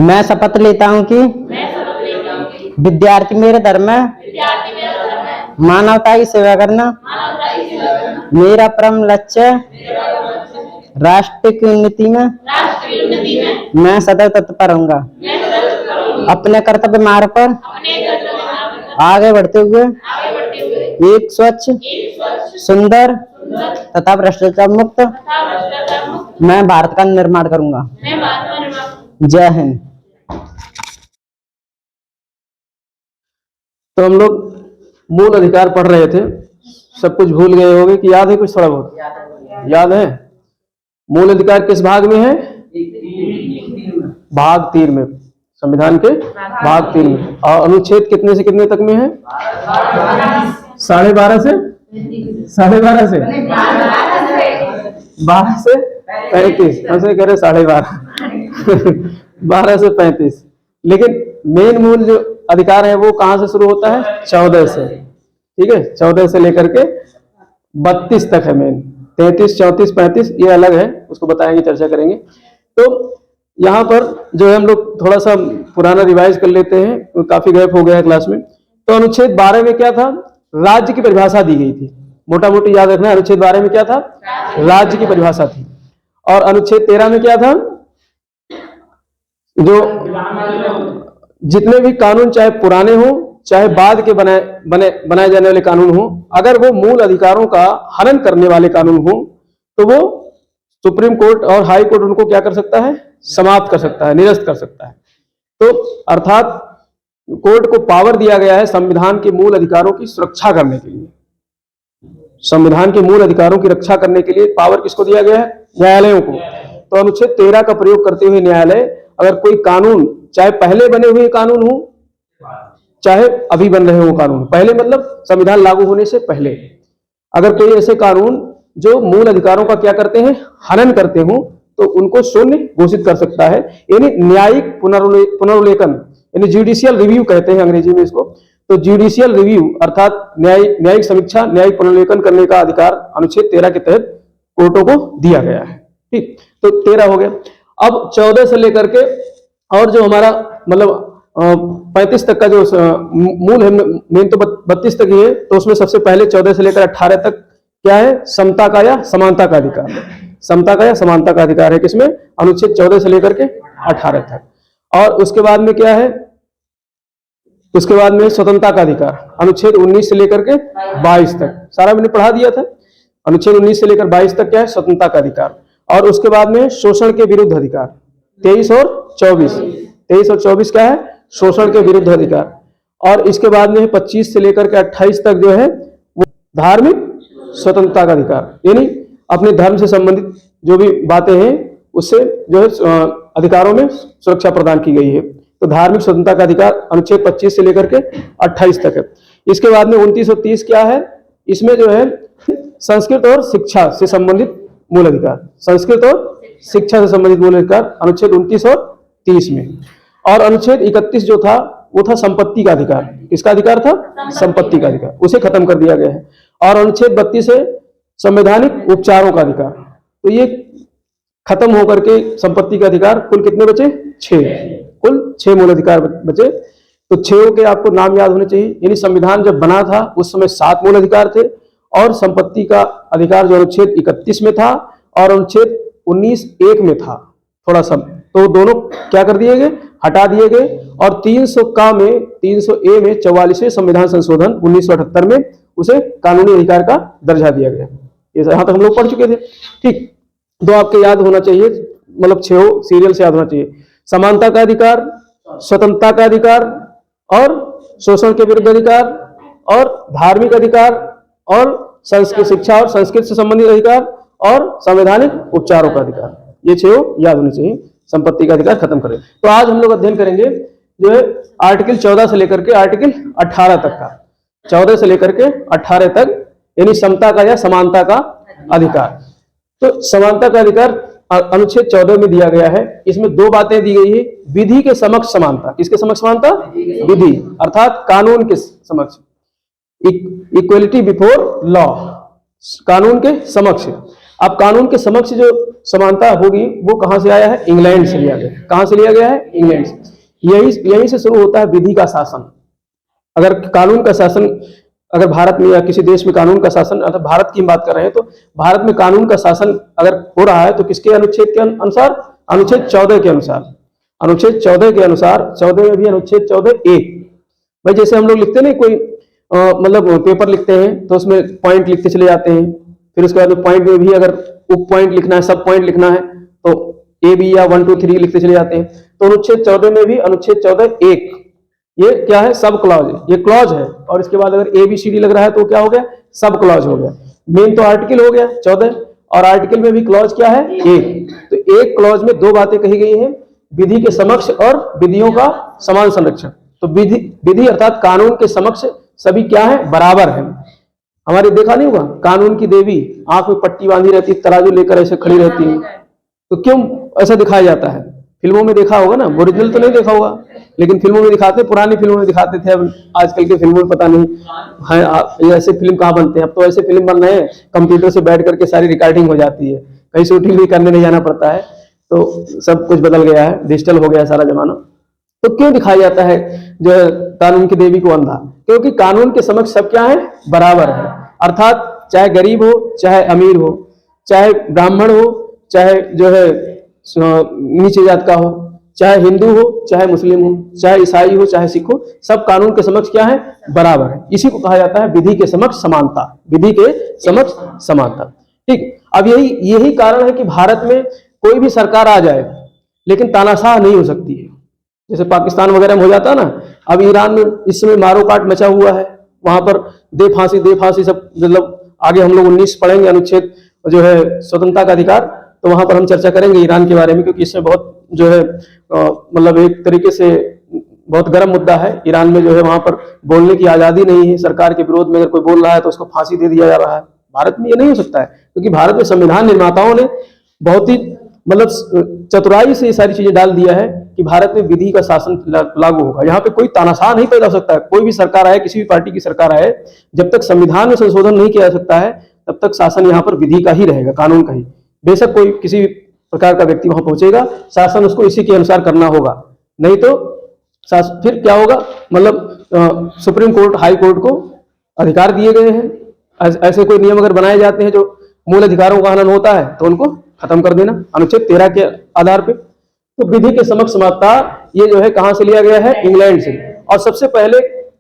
मैं शपथ लेता हूँ कि विद्यार्थी मेरे धर्म में मानवता की सेवा करना मेरा परम लक्ष्य है। राष्ट्र की उन्नति में मैं सदैव तत्पर रहूंगा। अपने कर्तव्य मार्ग पर आगे बढ़ते हुए एक स्वच्छ, सुंदर तथा भ्रष्टाचार मुक्त मैं भारत का निर्माण करूंगा। जय हिंद। तो हम लोग मूल अधिकार पढ़ रहे थे, सब कुछ भूल गए होंगे कि याद है कुछ थोड़ा बहुत? याद है? मूल अधिकार किस भाग में है? भाग 3 में, संविधान के भाग 3 में। और अनुच्छेद कितने से कितने तक में है? 12.5 से 12.5 से 12 से 35। हमसे कह रहे 12.5 12 से 35। लेकिन मेन मूल जो अधिकार है वो कहां से शुरू होता है? 14 से। ठीक है, 14 से लेकर के 32 तक है मेन। 33, 34, 35 ये अलग है, उसको बताएंगे, चर्चा करेंगे। तो यहाँ पर जो है हम लोग थोड़ा सा पुराना रिवाइज कर लेते हैं, काफी गैप हो गया है क्लास में। तो अनुच्छेद 12 में क्या था? राज्य की परिभाषा दी गई थी। मोटा मोटी याद रखना, अनुच्छेद 12 में क्या था? राज्य की परिभाषा थी। और अनुच्छेद 13 में क्या था? जो जितने भी कानून, चाहे पुराने हो चाहे बाद के बनाए जाने वाले कानून हो, अगर वो मूल अधिकारों का हनन करने वाले कानून हो तो वो सुप्रीम कोर्ट और हाई कोर्ट उनको क्या कर सकता है? समाप्त कर सकता है, निरस्त कर सकता है। तो अर्थात कोर्ट को पावर दिया गया है संविधान के मूल अधिकारों की सुरक्षा करने के लिए। संविधान के मूल अधिकारों की रक्षा करने के लिए पावर किसको दिया गया है? न्यायालयों को। तो अनुच्छेद 13 का प्रयोग करते हुए न्यायालय अगर कोई कानून, चाहे पहले बने हुए कानून हो चाहे अभी बन रहे हो कानून, पहले मतलब संविधान लागू होने से पहले, अगर कोई ऐसे कानून जो मूल अधिकारों का क्या करते हैं? हनन करते हो, तो उनको शून्य घोषित कर सकता है। यानी न्यायिक पुनर्विलोकन, यानी जुडिशियल रिव्यू कहते हैं अंग्रेजी में इसको। तो जुडिशियल रिव्यू अर्थात न्यायिक समीक्षा, न्यायिक पुनर्विलोकन करने का अधिकार अनुच्छेद 13 के तहत कोर्टों को दिया गया है। ठीक, तो 13 हो गया। अब 14 से लेकर के और जो हमारा मतलब 35 तक का जो मूल है, मेन तो 32 तक ही है, तो उसमें सबसे पहले 14 से लेकर 18 तक क्या है? समता का या समानता का अधिकार। समता का या समानता का अधिकार है किसमें? अनुच्छेद 14 से लेकर के 18 तक। और उसके बाद में क्या है? उसके बाद में स्वतंत्रता का अधिकार, अनुच्छेद 19 से लेकर के 22 तक। सारा मैंने पढ़ा दिया था। अनुच्छेद 19 से लेकर 22 तक क्या है? स्वतंत्रता का अधिकार। और उसके बाद में शोषण के विरुद्ध अधिकार, 23 और 24। 23 और 24 क्या है? शोषण के विरुद्ध अधिकार। और इसके बाद में 25 से लेकर के 28 तक जो है वो धार्मिक स्वतंत्रता का अधिकार, यानी अपने धर्म से संबंधित जो भी बातें हैं उससे जो है अधिकारों में सुरक्षा प्रदान की गई है। तो धार्मिक स्वतंत्रता का अधिकार अनुच्छेद 25 से लेकर के 28 तक है। इसके बाद में 29 और 30 क्या है? इसमें जो है संस्कृत और शिक्षा से संबंधित मूल अधिकार, संस्कृत और शिक्षा से संबंधित मूल अधिकार अनुच्छेद 29 और 30 में। और अनुच्छेद 31 जो था वो था संपत्ति का अधिकार। किसका अधिकार था? संपत्ति का अधिकार, उसे खत्म कर दिया गया है। और अनुच्छेद 32 है संवैधानिक उपचारों का अधिकार। तो ये खत्म होकर के संपत्ति का अधिकार कुल कितने बचे? 6। कुल 6 मूल अधिकार बचे। तो 6 के आपको नाम याद होने चाहिए। यानी संविधान जब बना था उस समय 7 मूल अधिकार थे, और संपत्ति का अधिकार जो अनुच्छेद 31 में था और अनुच्छेद 19(1) में था थोड़ा सा, तो दोनों क्या कर दिए गए? हटा दिए गए। और 300A में 44वें संविधान संशोधन 1978 में उसे कानूनी अधिकार का दर्जा दिया गया। ये यहां तक हम लोग पढ़ चुके थे। ठीक, तो आपके याद होना चाहिए, मतलब 6 सीरियल से याद होना चाहिए। समानता का अधिकार, स्वतंत्रता का अधिकार, और शोषण के विरुद्ध अधिकार, और धार्मिक अधिकार, और संस्कृत शिक्षा और संस्कृत से संबंधित अधिकार, और संवैधानिक उपचारों का अधिकार। ये 6 याद होने चाहिए। संपत्ति का अधिकार खत्म करें। तो आज हम लोग अध्ययन करेंगे जो है आर्टिकल 14 से लेकर के आर्टिकल 18 तक का। 14 से लेकर के 18 तक, यानी समता का या समानता का अधिकार। तो समानता का अधिकार अनुच्छेद 14 में दिया गया है। इसमें 2 बातें दी गई है। विधि के समक्ष समानता। किसके समक्ष समानता? विधि अर्थात कानून के समक्ष, इक्वलिटी बिफोर लॉ, कानून के समक्ष। अब कानून के समक्ष जो समानता होगी वो कहां से आया है? इंग्लैंड से लिया गया है। कहां से लिया गया है? इंग्लैंड से। यही से शुरू होता है विधि का शासन। अगर कानून का शासन, अगर भारत में या किसी देश में कानून का शासन, अर्थात भारत की बात कर रहे हैं तो भारत में कानून का शासन अगर हो रहा है तो किसके अनुच्छेद के अनुसार? अनुच्छेद 14 के अनुसार। अनुच्छेद 14 के अनुसार, 14 में भी अनुच्छेद 14(1). भाई जैसे हम लोग लिखते नहीं, कोई मतलब पेपर लिखते हैं तो उसमें पॉइंट लिखते चले जाते हैं, फिर उसके बाद पॉइंट में भी अगर उप पॉइंट लिखना है, सब पॉइंट लिखना है तो ए बी या 1 2 3 लिखते चले जाते हैं। तो अनुच्छेद 14 में भी अनुच्छेद 14(1), ये क्या है? सब क्लॉज है, ये क्लॉज है। और इसके बाद अगर ए बी सी डी लग रहा है तो क्या हो गया? सब क्लॉज हो गया। मेन तो आर्टिकल हो गया 14, और आर्टिकल में भी क्लॉज क्या है? 1। तो एक क्लॉज में दो बातें कही गई हैं, विधि के समक्ष और विधियों का समान संरक्षण। तो विधि अर्थात कानून के समक्ष सभी क्या है? बराबर है। हमारे देखा नहीं होगा, कानून की देवी आंख में पट्टी बांधी रहती, तराजू लेकर ऐसे खड़ी रहती है, तो क्यों ऐसा दिखाया जाता है? फिल्मों में देखा होगा ना, ओरिजिनल तो नहीं देखा होगा, लेकिन फिल्मों में दिखाते, पुरानी फिल्मों में दिखाते थे। अब आजकल के फिल्मों में पता नहीं है ऐसे फिल्म कहाँ बनते हैं। अब तो ऐसे फिल्म बन रहे हैं, कंप्यूटर से बैठ करके सारी रिकॉर्डिंग हो जाती है, कहीं शूटिंग भी करने नहीं जाना पड़ता है। तो सब कुछ बदल गया है, डिजिटल हो गया सारा जमाना। तो क्यों दिखाया जाता है जो है कानून की देवी को अंधा? क्योंकि कानून के समक्ष सब क्या है? बराबर है। अर्थात चाहे गरीब हो, चाहे अमीर हो, चाहे ब्राह्मण हो, चाहे जो है नीचे जात का हो, चाहे हिंदू हो, चाहे मुस्लिम हो, चाहे ईसाई हो, चाहे सिख हो, सब कानून के समक्ष क्या है? बराबर है। इसी को कहा जाता है विधि के समक्ष समानता। विधि के समक्ष समानता। ठीक। अब यही कारण है कि भारत में कोई भी सरकार आ जाए लेकिन तानाशाह नहीं हो सकती है। जैसे पाकिस्तान वगैरह में हो जाता है ना, अब ईरान में इस समय मारो काट मचा हुआ है, वहां पर दे फांसी सब, मतलब आगे हम लोग 19 पढ़ेंगे अनुच्छेद जो है स्वतंत्रता का अधिकार, तो वहां पर हम चर्चा करेंगे ईरान के बारे में, क्योंकि इसमें बहुत जो है मतलब एक तरीके से बहुत गर्म मुद्दा है। ईरान में जो है वहां पर बोलने की आजादी नहीं है, सरकार के विरोध में अगर कोई बोल रहा है तो उसको फांसी दे दिया जा रहा है। भारत में ये नहीं हो सकता है, क्योंकि भारत में संविधान निर्माताओं ने बहुत ही मतलब चतुराई से ये सारी चीजें डाल दिया है कि भारत में विधि का शासन लागू होगा। यहाँ पे कोई तानाशाह नहीं पैदा हो सकता है। कोई भी सरकार आए, किसी भी पार्टी की सरकार आए, जब तक संविधान में संशोधन नहीं किया जा सकता है तब तक शासन यहाँ पर विधि का ही रहेगा, कानून का ही। बेशक कोई किसी भी प्रकार का व्यक्ति वहां पहुंचेगा, शासन उसको इसी के अनुसार करना होगा, नहीं तो फिर क्या होगा? मतलब सुप्रीम कोर्ट, हाई कोर्ट को अधिकार दिए गए हैं। ऐसे कोई नियम अगर बनाए जाते हैं जो मूल अधिकारों का हनन होता है तो उनको खत्म कर देना, अनुच्छेद 13 के आधार पे। तो विधि के समक्ष समानता ये जो है कहां से लिया गया है? इंग्लैंड से। और सबसे पहले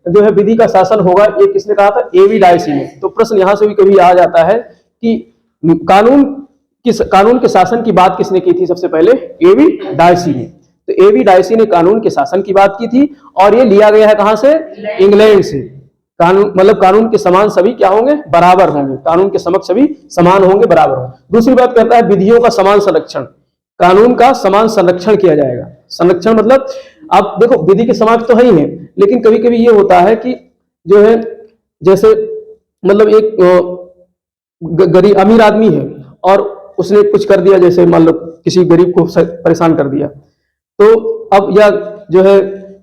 जो है विधि का शासन होगा, ये किसने कहा था? एवी डायसी ने। तो प्रश्न यहां से भी कभी आ जाता है कि कानून के शासन की बात किसने की थी? सबसे पहले एवी डायसी ने। तो एवी डायसी ने कानून के शासन की बात की थी, और ये लिया गया है कहां से? इंग्लैंड से। कानून मतलब कानून के समान सभी क्या होंगे? बराबर होंगे। कानून के समक्ष सभी समान होंगे, बराबर होंगे। दूसरी बात कहता है विधियों का समान संरक्षण। कानून का समान संरक्षण किया जाएगा। संरक्षण मतलब आप देखो, विधि के समाज तो है ही है, लेकिन कभी कभी ये होता है कि जो है जैसे मतलब एक गरीब अमीर आदमी है और उसने कुछ कर दिया, जैसे मान लो किसी गरीब को परेशान कर दिया, तो अब या जो है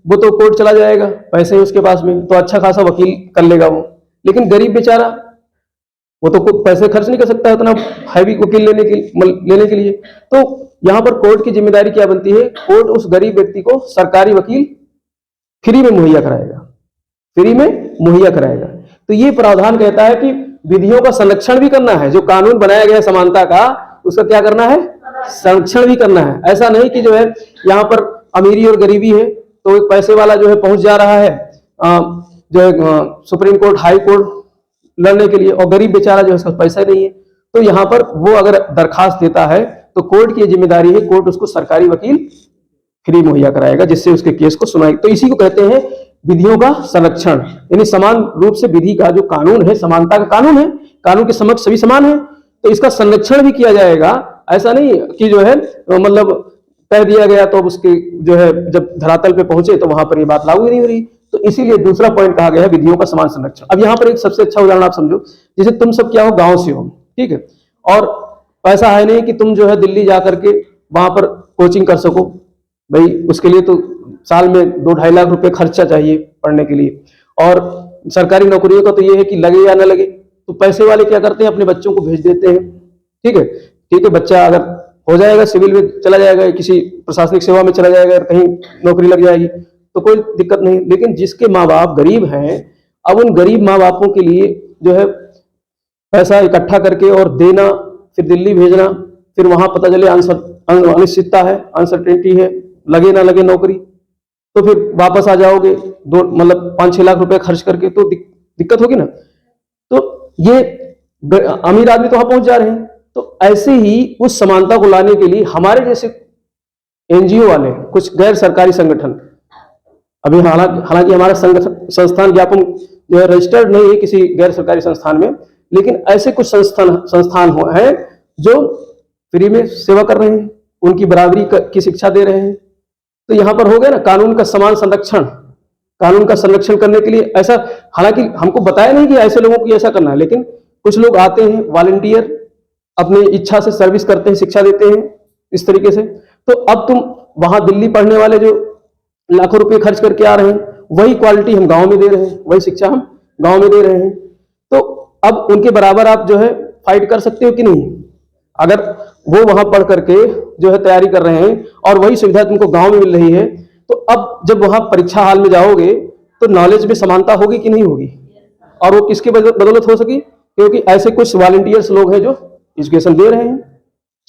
वो तो कोर्ट चला जाएगा, पैसे हैं उसके पास में, तो अच्छा खासा वकील कर लेगा वो। लेकिन गरीब बेचारा वो तो पैसे खर्च नहीं कर सकता है उतना हैवी वकील लेने के लिए। तो यहाँ पर कोर्ट की जिम्मेदारी क्या बनती है? कोर्ट उस गरीब व्यक्ति को सरकारी वकील फ्री में मुहैया कराएगा, फ्री में मुहैया कराएगा। तो ये प्रावधान कहता है कि विधियों का संरक्षण भी करना है। जो कानून बनाया गया समानता का, उसका क्या करना है? संरक्षण भी करना है। ऐसा नहीं कि जो है यहाँ पर अमीरी और गरीबी है तो एक पैसे वाला जो है पहुंच जा रहा है जो है सुप्रीम कोर्ट, हाई कोर्ट लड़ने के लिए, और गरीब बेचारा जो है उसका पैसा नहीं है। तो यहाँ पर वो अगर दरखास्त देता है तो कोर्ट की जिम्मेदारी है, कोर्ट उसको सरकारी वकील फ्री मुहैया कराएगा जिससे उसके केस को सुनाएगा। तो इसी को कहते हैं विधियों का संरक्षण। यानी समान रूप से विधि का जो कानून है, समानता का कानून है, कानून के समक्ष सभी समान है, तो इसका संरक्षण भी किया जाएगा। ऐसा नहीं कि जो है मतलब कह दिया गया तो उसके जो है जब धरातल पे पहुंचे तो वहां पर ये बात लागू नहीं हो रही। तो इसीलिए दूसरा पॉइंट कहा गया है विधियों का समान संरक्षण। अब यहाँ पर एक सबसे अच्छा उदाहरण आप समझो, जैसे तुम सब क्या हो, गांव से हो, ठीक है, और पैसा है नहीं कि तुम जो है दिल्ली जा करके वहां पर कोचिंग कर सको। भाई उसके लिए तो साल में 2-2.5 लाख रुपए खर्चा चाहिए पढ़ने के लिए, और सरकारी नौकरियों का तो ये है कि लगे या ना लगे, तो पैसे वाले क्या करते हैं, अपने बच्चों को भेज देते हैं, ठीक है, बच्चा अगर हो जाएगा, सिविल में चला जाएगा, किसी प्रशासनिक सेवा में चला जाएगा, कहीं नौकरी लग जाएगी तो कोई दिक्कत नहीं। लेकिन जिसके माँ बाप गरीब हैं, अब उन गरीब माँ बापों के लिए जो है पैसा इकट्ठा करके और देना, फिर दिल्ली भेजना, फिर वहां पता चले अनिश्चितता है, अनसर्टेनिटी है, लगे ना लगे नौकरी, तो फिर वापस आ जाओगे मतलब 5-6 लाख रुपए खर्च करके, तो दिक्कत होगी ना। तो ये अमीर आदमी तो वहां पहुंच जा रहे हैं। तो ऐसे ही उस समानता को लाने के लिए हमारे जैसे एनजीओ वाले, कुछ गैर सरकारी संगठन, अभी हालांकि हमारा संस्थान ज्ञापन जो है रजिस्टर्ड नहीं है किसी गैर सरकारी संस्थान में, लेकिन ऐसे कुछ संस्थान हैं जो फ्री में सेवा कर रहे हैं, उनकी बराबरी की शिक्षा दे रहे हैं। तो यहाँ पर हो गया ना कानून का समान संरक्षण। कानून का संरक्षण करने के लिए ऐसा, हालांकि हमको बताया नहीं कि ऐसे लोगों को ऐसा करना है, लेकिन कुछ लोग आते हैं वॉलंटियर, अपनी इच्छा से सर्विस करते हैं, शिक्षा देते हैं इस तरीके से। तो अब तुम वहां दिल्ली पढ़ने वाले जो लाखों रुपए खर्च करके आ रहे हैं, वही क्वालिटी हम गांव में दे रहे हैं, वही शिक्षा हम गांव में दे रहे हैं। तो अब उनके बराबर आप जो है फाइट कर सकते हो कि नहीं? अगर वो वहां पढ़ करके जो है तैयारी कर रहे हैं और वही सुविधा तुमको गांव में मिल रही है, तो अब जब वहां परीक्षा हाल में जाओगे तो नॉलेज में समानता होगी कि नहीं होगी? और वो किसकी बदौलत हो सकी? क्योंकि ऐसे कुछ वॉलंटियर्स लोग हैं जो एजुकेशन दे रहे हैं।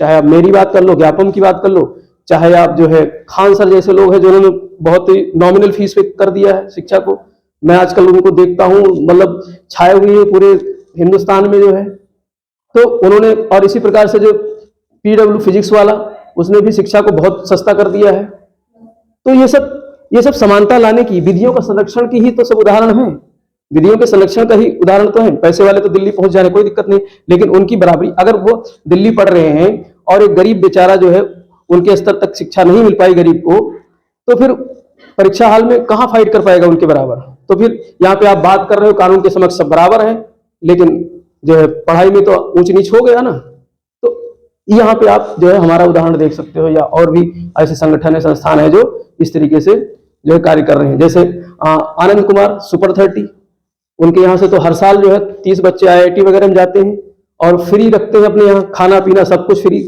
चाहे आप मेरी बात कर लो, ज्ञापन की बात कर लो, चाहे आप जो है खान सर जैसे लोग हैं जिन्होंने बहुत ही नॉमिनल फीस पे कर दिया है शिक्षा को। मैं आजकल उनको देखता हूँ, मतलब छाए हुए हैं पूरे हिंदुस्तान में जो है। तो उन्होंने, और इसी प्रकार से जो PW फिजिक्स वाला, उसने भी शिक्षा को बहुत सस्ता कर दिया है। तो ये सब समानता लाने की, विधियों का संरक्षण की ही तो सब उदाहरण है। विधियों के संरक्षण का ही उदाहरण तो है। पैसे वाले तो दिल्ली पहुंच जा रहे, कोई दिक्कत नहीं, लेकिन उनकी बराबरी, अगर वो दिल्ली पढ़ रहे हैं और एक गरीब बेचारा जो है उनके स्तर तक शिक्षा नहीं मिल पाई गरीब को, तो फिर परीक्षा हाल में कहां फाइट कर पाएगा उनके बराबर? तो फिर यहाँ पे आप बात कर रहे हो कानून के समक्ष सब बराबर हैं, लेकिन जो है पढ़ाई में तो ऊंच नीच हो गया ना। तो यहाँ पे आप जो है हमारा उदाहरण देख सकते हो, या और भी ऐसे संगठन है, संस्थान है जो इस तरीके से जो है कार्य कर रहे हैं। जैसे आनंद कुमार सुपर 30, उनके यहाँ से तो हर साल जो है 30 बच्चे IIT वगैरह में जाते हैं और फ्री रखते हैं अपने यहाँ, खाना पीना सब कुछ फ्री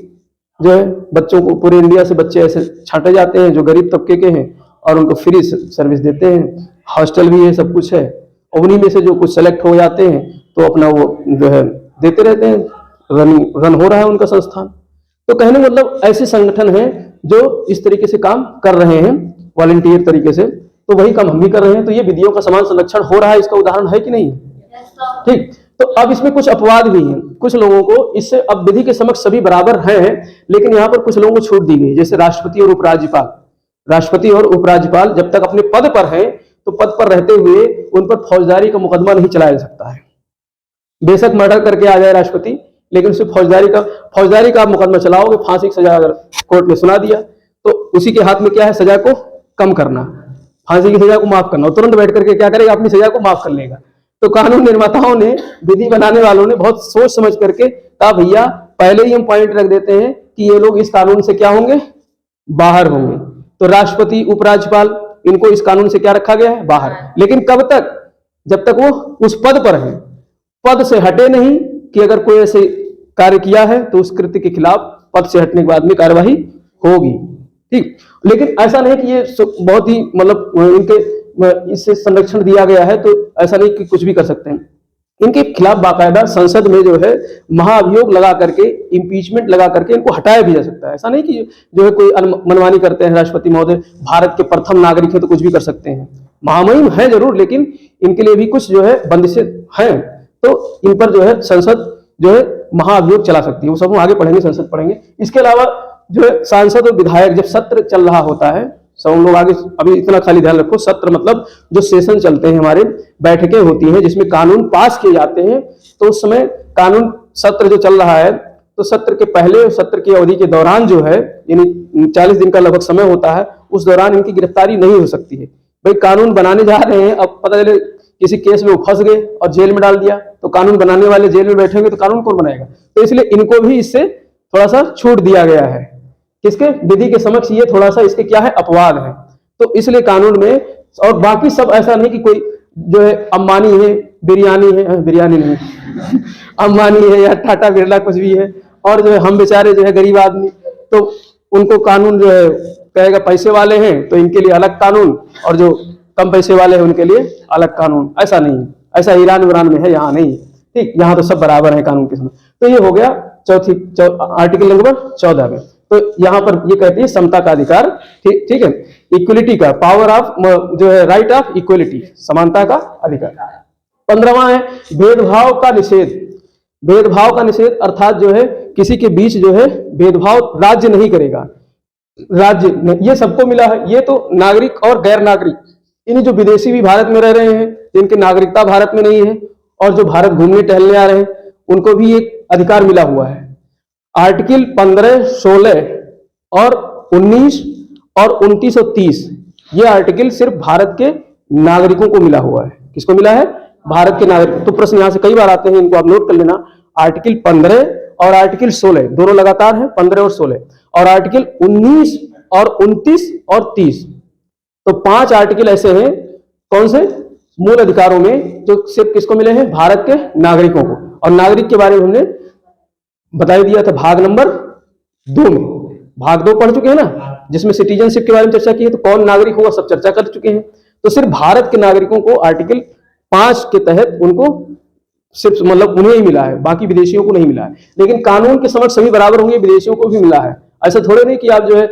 जो है बच्चों को। पूरे इंडिया से बच्चे ऐसे छांटे जाते हैं जो गरीब तबके के हैं और उनको फ्री सर्विस देते हैं। हॉस्टल भी है, सब कुछ है। उन्हीं में से जो कुछ सेलेक्ट हो जाते हैं तो अपना वो जो है देते रहते हैं, रन हो रहा है उनका संस्थान। तो कहने का मतलब ऐसे संगठन हैं जो इस तरीके से काम कर रहे हैं वॉलंटियर तरीके से, तो वही काम हम भी कर रहे हैं। तो ये विधियों का समान संरक्षण हो रहा है, इसका उदाहरण है कि नहीं? ठीक। तो अब इसमें कुछ अपवाद भी हैं। कुछ लोगों को इससे, अब विधि के समक्ष सभी बराबर हैं, लेकिन यहाँ पर कुछ लोगों को छूट दी गई, जैसे राष्ट्रपति और उपराज्यपाल। राष्ट्रपति और उपराज्यपाल जब तक अपने पद पर हैं तो पद पर रहते हुए उन पर फौजदारी का मुकदमा नहीं चलाया जा सकता है। बेशक मर्डर करके आ जाए राष्ट्रपति, लेकिन उसे फौजदारी का मुकदमा चलाओगे, फांसी की सजा अगर कोर्ट ने सुना दिया तो उसी के हाथ में क्या है? सजा को कम करना, फांसी की सजा को माफ करना। तुरंत बैठ करके क्या करेगा? अपनी सजा को माफ कर लेगा। तो कानून निर्माताओं ने, विधि बनाने वालों ने बहुत सोच समझ करके कहा, भैया पहले ही हम पॉइंट रख देते हैं कि ये लोग इस कानून से क्या होंगे? बाहर होंगे। तो राष्ट्रपति, उपराज्यपाल, इनको इस कानून से क्या रखा गया है? बाहर। लेकिन कब तक? जब तक वो उस पद पर हैं, पद से हटे नहीं कि अगर कोई ऐसे कार्य किया है तो उस कृत्य के खिलाफ पद से हटने के बाद में कार्यवाही होगी। ठीक। लेकिन ऐसा नहीं कि ये बहुत ही मतलब इनके इससे संरक्षण दिया गया है, तो ऐसा नहीं कि कुछ भी कर सकते हैं। इनके खिलाफ बाकायदा संसद में जो है महाअभियोग लगा करके, इम्पीचमेंट लगा करके इनको हटाया भी जा सकता है। ऐसा नहीं कि जो है कोई मनमानी करते हैं राष्ट्रपति महोदय, भारत के प्रथम नागरिक है तो कुछ भी कर सकते हैं। महामहिम है जरूर, लेकिन इनके लिए भी कुछ जो है बंदिशें हैं। तो इन पर जो है संसद जो है महाअभियोग चला सकती है। वो सब हम आगे पढ़ेंगे, संसद पढ़ेंगे। इसके अलावा जो है सांसद और विधायक, जब सत्र चल रहा होता है, सब हम लोग आगे, अभी इतना खाली ध्यान रखो, सत्र मतलब जो सेशन चलते हैं हमारे, बैठकें होती हैं जिसमें कानून पास किए जाते हैं, तो उस समय कानून सत्र जो चल रहा है, तो सत्र के पहले, सत्र की अवधि के दौरान जो है, यानी 40 दिन का लगभग समय होता है, उस दौरान इनकी गिरफ्तारी नहीं हो सकती है। भाई कानून बनाने जा रहे हैं, अब पता चले किसी केस में वो फंस गए और जेल में डाल दिया, तो कानून बनाने वाले जेल में बैठे होंगे तो कानून कौन बनाएगा? तो इसलिए इनको भी इससे थोड़ा सा छूट दिया गया है। किसके? विधि के समक्ष ये थोड़ा सा इसके क्या है? अपवाद है। तो इसलिए कानून में, और बाकी सब ऐसा नहीं कि कोई जो है अंबानी है, बिरयानी है, बिरयानी नहीं अंबानी है या टाटा बिरला कुछ भी है, और जो है हम बेचारे जो है गरीब आदमी, तो उनको कानून जो है कहेगा पैसे वाले हैं तो इनके लिए अलग कानून, और जो कम पैसे वाले हैं उनके लिए अलग कानून। ऐसा नहीं है, ऐसा ईरान में है, यहाँ नहीं है। ठीक, यहाँ तो सब बराबर है कानून के सामने। तो ये हो गया आर्टिकल नंबर 14 में। तो यहाँ पर ये कहती है समता का अधिकार, ठीक है, इक्वलिटी का, पावर ऑफ जो है राइट ऑफ इक्वलिटी, समानता का अधिकार। 15वां है भेदभाव का निषेध। भेदभाव का निषेध अर्थात जो है किसी के बीच जो है भेदभाव राज्य नहीं करेगा। राज्य ये सबको मिला है, ये तो नागरिक और गैर नागरिक, इन जो विदेशी भी भारत में रह रहे हैं, जिनकी नागरिकता भारत में नहीं है और जो भारत घूमने टहलने आ रहे हैं, उनको भी एक अधिकार मिला हुआ है। आर्टिकल 15, 16 और 19 और 29 और 30 ये आर्टिकल सिर्फ भारत के नागरिकों को मिला हुआ है। किसको मिला है? भारत के नागरिक। तो प्रश्न यहां से कई बार आते हैं, इनको आप नोट कर लेना। आर्टिकल 15 और आर्टिकल 16 दोनों लगातार हैं, 15 और 16, और आर्टिकल 19 और 29 और 30। तो 5 आर्टिकल ऐसे हैं कौन से मूल अधिकारों में जो सिर्फ किसको मिले हैं? भारत के नागरिकों को। और नागरिक के बारे में हमने बता दिया था भाग नंबर 2 में। भाग 2 पढ़ चुके हैं ना, जिसमें सिटीजनशिप के बारे में चर्चा की है, तो कौन नागरिक होगा सब चर्चा कर चुके हैं। तो सिर्फ भारत के नागरिकों को आर्टिकल 5 के तहत उनको सिर्फ मतलब उन्हें ही मिला है, बाकी विदेशियों को नहीं मिला है। लेकिन कानून के समक्ष सभी बराबर होंगे, विदेशियों को भी मिला है। ऐसा थोड़े नहीं कि आप जो है